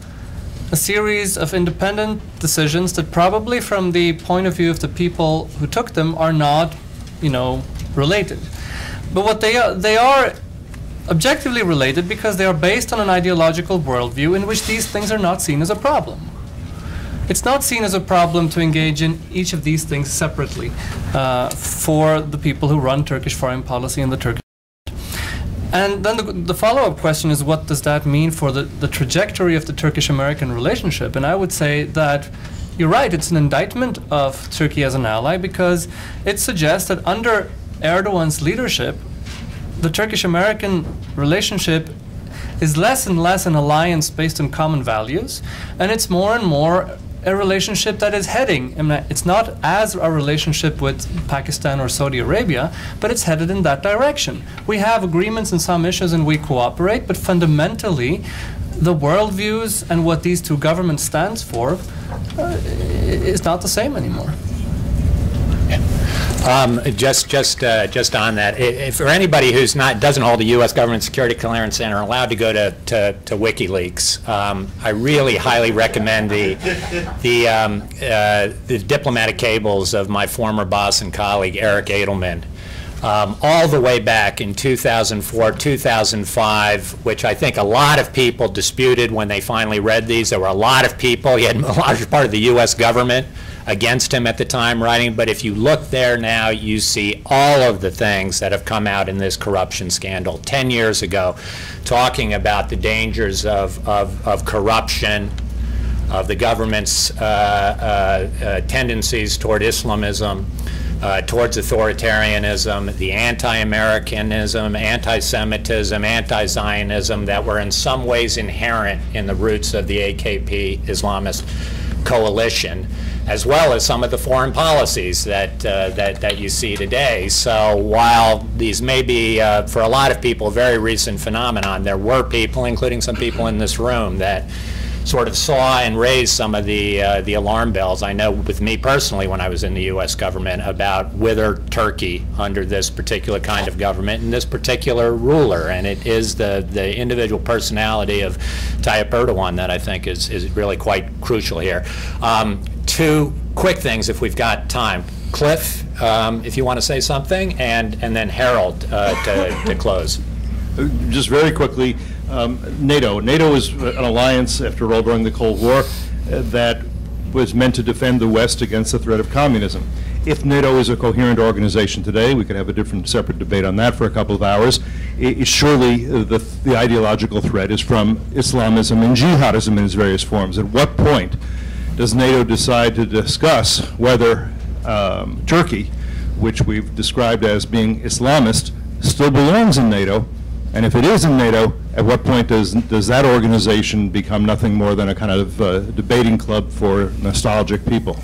S2: a series of independent decisions that probably, from the point of view of the people who took them, are not, you know, related. But what they are objectively related because they are based on an ideological worldview in which these things are not seen as a problem. It's not seen as a problem to engage in each of these things separately for the people who run Turkish foreign policy in the Turkish. And then the follow-up question is, what does that mean for the trajectory of the Turkish-American relationship? And I would say that you're right, it's an indictment of Turkey as an ally because it suggests that under Erdogan's leadership, the Turkish-American relationship is less and less an alliance based on common values, and it's more and more a relationship that is heading. I mean, it's not as a relationship with Pakistan or Saudi Arabia, but it's headed in that direction. We have agreements on some issues and we cooperate, but fundamentally, the worldviews and what these two governments stands for is not the same anymore.
S1: Just on that, for anybody who's doesn't hold a U.S. government security clearance and are allowed to go to WikiLeaks, I really highly recommend the diplomatic cables of my former boss and colleague Eric Edelman, all the way back in 2004, 2005, which I think a lot of people disputed when they finally read these. There were a lot of people. He had a large part of the U.S. government against him at the time writing, but if you look there now, you see all of the things that have come out in this corruption scandal 10 years ago, talking about the dangers of corruption, of the government's tendencies toward Islamism, towards authoritarianism, the anti-Americanism, anti-Semitism, anti-Zionism that were in some ways inherent in the roots of the AKP Islamist coalition, as well as some of the foreign policies that you see today. So while these may be, for a lot of people, a very recent phenomenon, there were people, including some people in this room, that sort of saw and raised some of the alarm bells. I know with me personally, when I was in the U.S. government, about whether Turkey under this particular kind of government and this particular ruler, and it is the individual personality of Tayyip Erdogan that I think is really quite crucial here. Two quick things if we've got time. Cliff, if you want to say something, and then Harold to close.
S8: Just very quickly, NATO. NATO is an alliance, after all, during the Cold War that was meant to defend the West against the threat of communism. If NATO is a coherent organization today, we could have a different separate debate on that for a couple of hours. Surely the ideological threat is from Islamism and jihadism in its various forms. At what point does NATO decide to discuss whether Turkey, which we've described as being Islamist, still belongs in NATO? And if it is in NATO, at what point does that organization become nothing more than a kind of debating club for nostalgic people?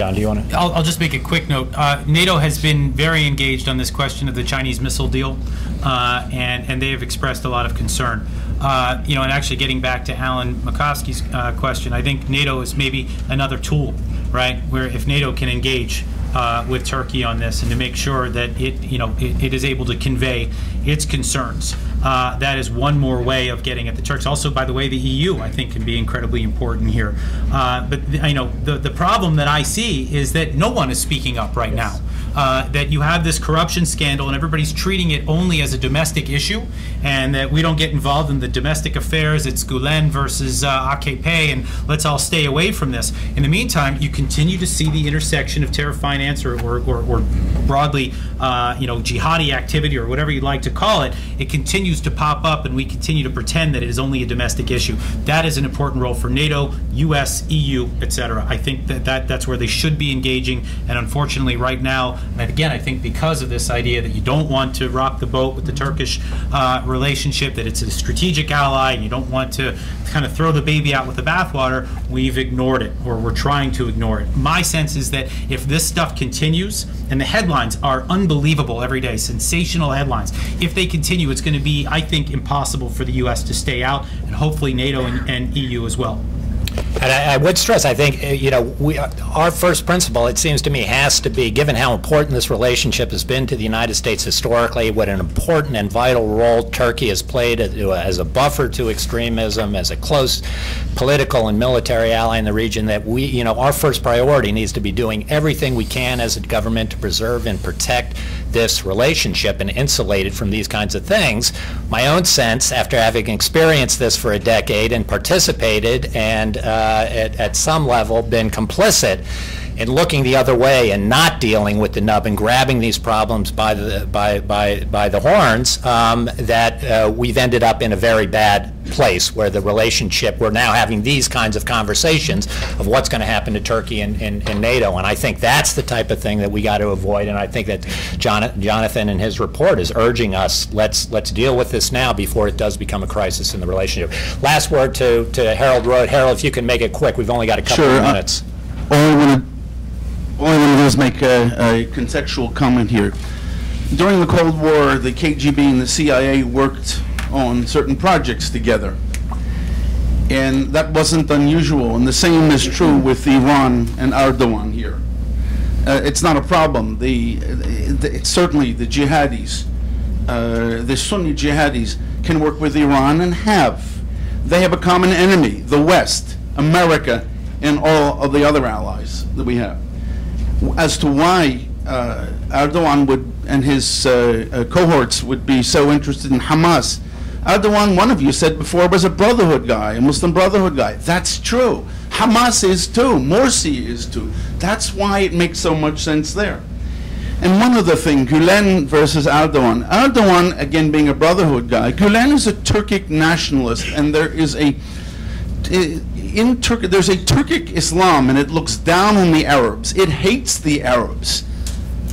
S1: John, do you want to?
S3: I'll just make a quick note. NATO has been very engaged on this question of the Chinese missile deal, and they have expressed a lot of concern. And actually getting back to Alan Makovsky's question, I think NATO is maybe another tool, right, where if NATO can engage with Turkey on this and to make sure that it is able to convey its concerns. That is one more way of getting at the Turks. Also, by the way, the EU, I think, can be incredibly important here. But the problem that I see is that no one is speaking up right now. That you have this corruption scandal and everybody's treating it only as a domestic issue, and that we don't get involved in the domestic affairs. It's Gülen versus AKP, and let's all stay away from this. In the meantime, you continue to see the intersection of terror finance or broadly, jihadi activity or whatever you'd like to call it. It continues to pop up, and we continue to pretend that it is only a domestic issue. That is an important role for NATO, U.S., EU, etc. I think that's where they should be engaging, and unfortunately, right now. And again, I think because of this idea that you don't want to rock the boat with the Turkish relationship, that it's a strategic ally, and you don't want to kind of throw the baby out with the bathwater, we've ignored it, or we're trying to ignore it. My sense is that if this stuff continues, and the headlines are unbelievable every day, sensational headlines, if they continue, it's going to be, I think, impossible for the U.S. to stay out, and hopefully NATO and EU as well.
S1: And I would stress, I think, our first principle, it seems to me, has to be, given how important this relationship has been to the United States historically, what an important and vital role Turkey has played as a buffer to extremism, as a close political and military ally in the region, that we, our first priority needs to be doing everything we can as a government to preserve and protect this relationship and insulate it from these kinds of things. My own sense, after having experienced this for a decade and participated and at some level been complicit in looking the other way and not dealing with the nub and grabbing these problems by the horns, that we've ended up in a very bad place where the relationship, we're now having these kinds of conversations of what's going to happen to Turkey and NATO, and I think that's the type of thing that we got to avoid, and I think that Jonathan in his report is urging us, let's deal with this now before it does become a crisis in the relationship. Last word to Harold Road. Harold, if you can make it quick, we've only got a couple of minutes.
S11: All I want to do is make a contextual comment here. During the Cold War, the KGB and the CIA worked on certain projects together, and that wasn't unusual, and the same is true with Iran and Erdogan here. It's not a problem. Certainly the jihadis, the Sunni jihadis can work with Iran and have. They have a common enemy, the West, America, and all of the other allies that we have. As to why Erdogan would and his cohorts would be so interested in Hamas, Erdogan, one of you said before, was a Brotherhood guy, a Muslim Brotherhood guy. That's true. Hamas is too. Morsi is too. That's why it makes so much sense there. And one other thing, Gülen versus Erdogan. Erdogan, again, being a Brotherhood guy, Gülen is a Turkic nationalist, and there is a there's a Turkic Islam, and it looks down on the Arabs. It hates the Arabs.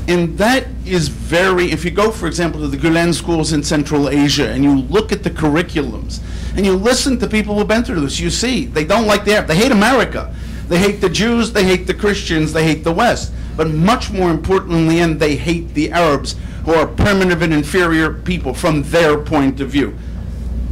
S11: And that is very, if you go, for example, to the Gülen schools in Central Asia, and you look at the curriculums, and you listen to people who've been through this, you see, they don't like the Arabs. They hate America. They hate the Jews, they hate the Christians, they hate the West. But much more important in the end, they hate the Arabs, who are primitive and inferior people from their point of view.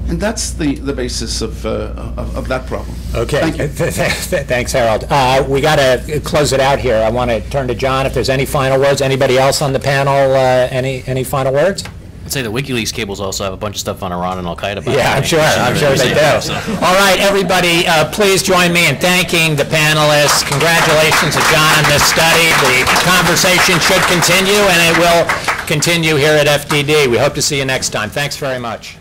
S11: And that's the basis of that problem.
S1: Okay.
S11: Thank you.
S1: Thanks, Harold. We got to close it out here. I want to turn to John if there's any final words. Anybody else on the panel, any final words?
S4: I'd say the WikiLeaks cables also have a bunch of stuff on Iran and al-Qaeda.
S1: Yeah, I'm sure they do. All right, everybody, please join me in thanking the panelists. Congratulations to John on this study. The conversation should continue, and it will continue here at FDD. We hope to see you next time. Thanks very much.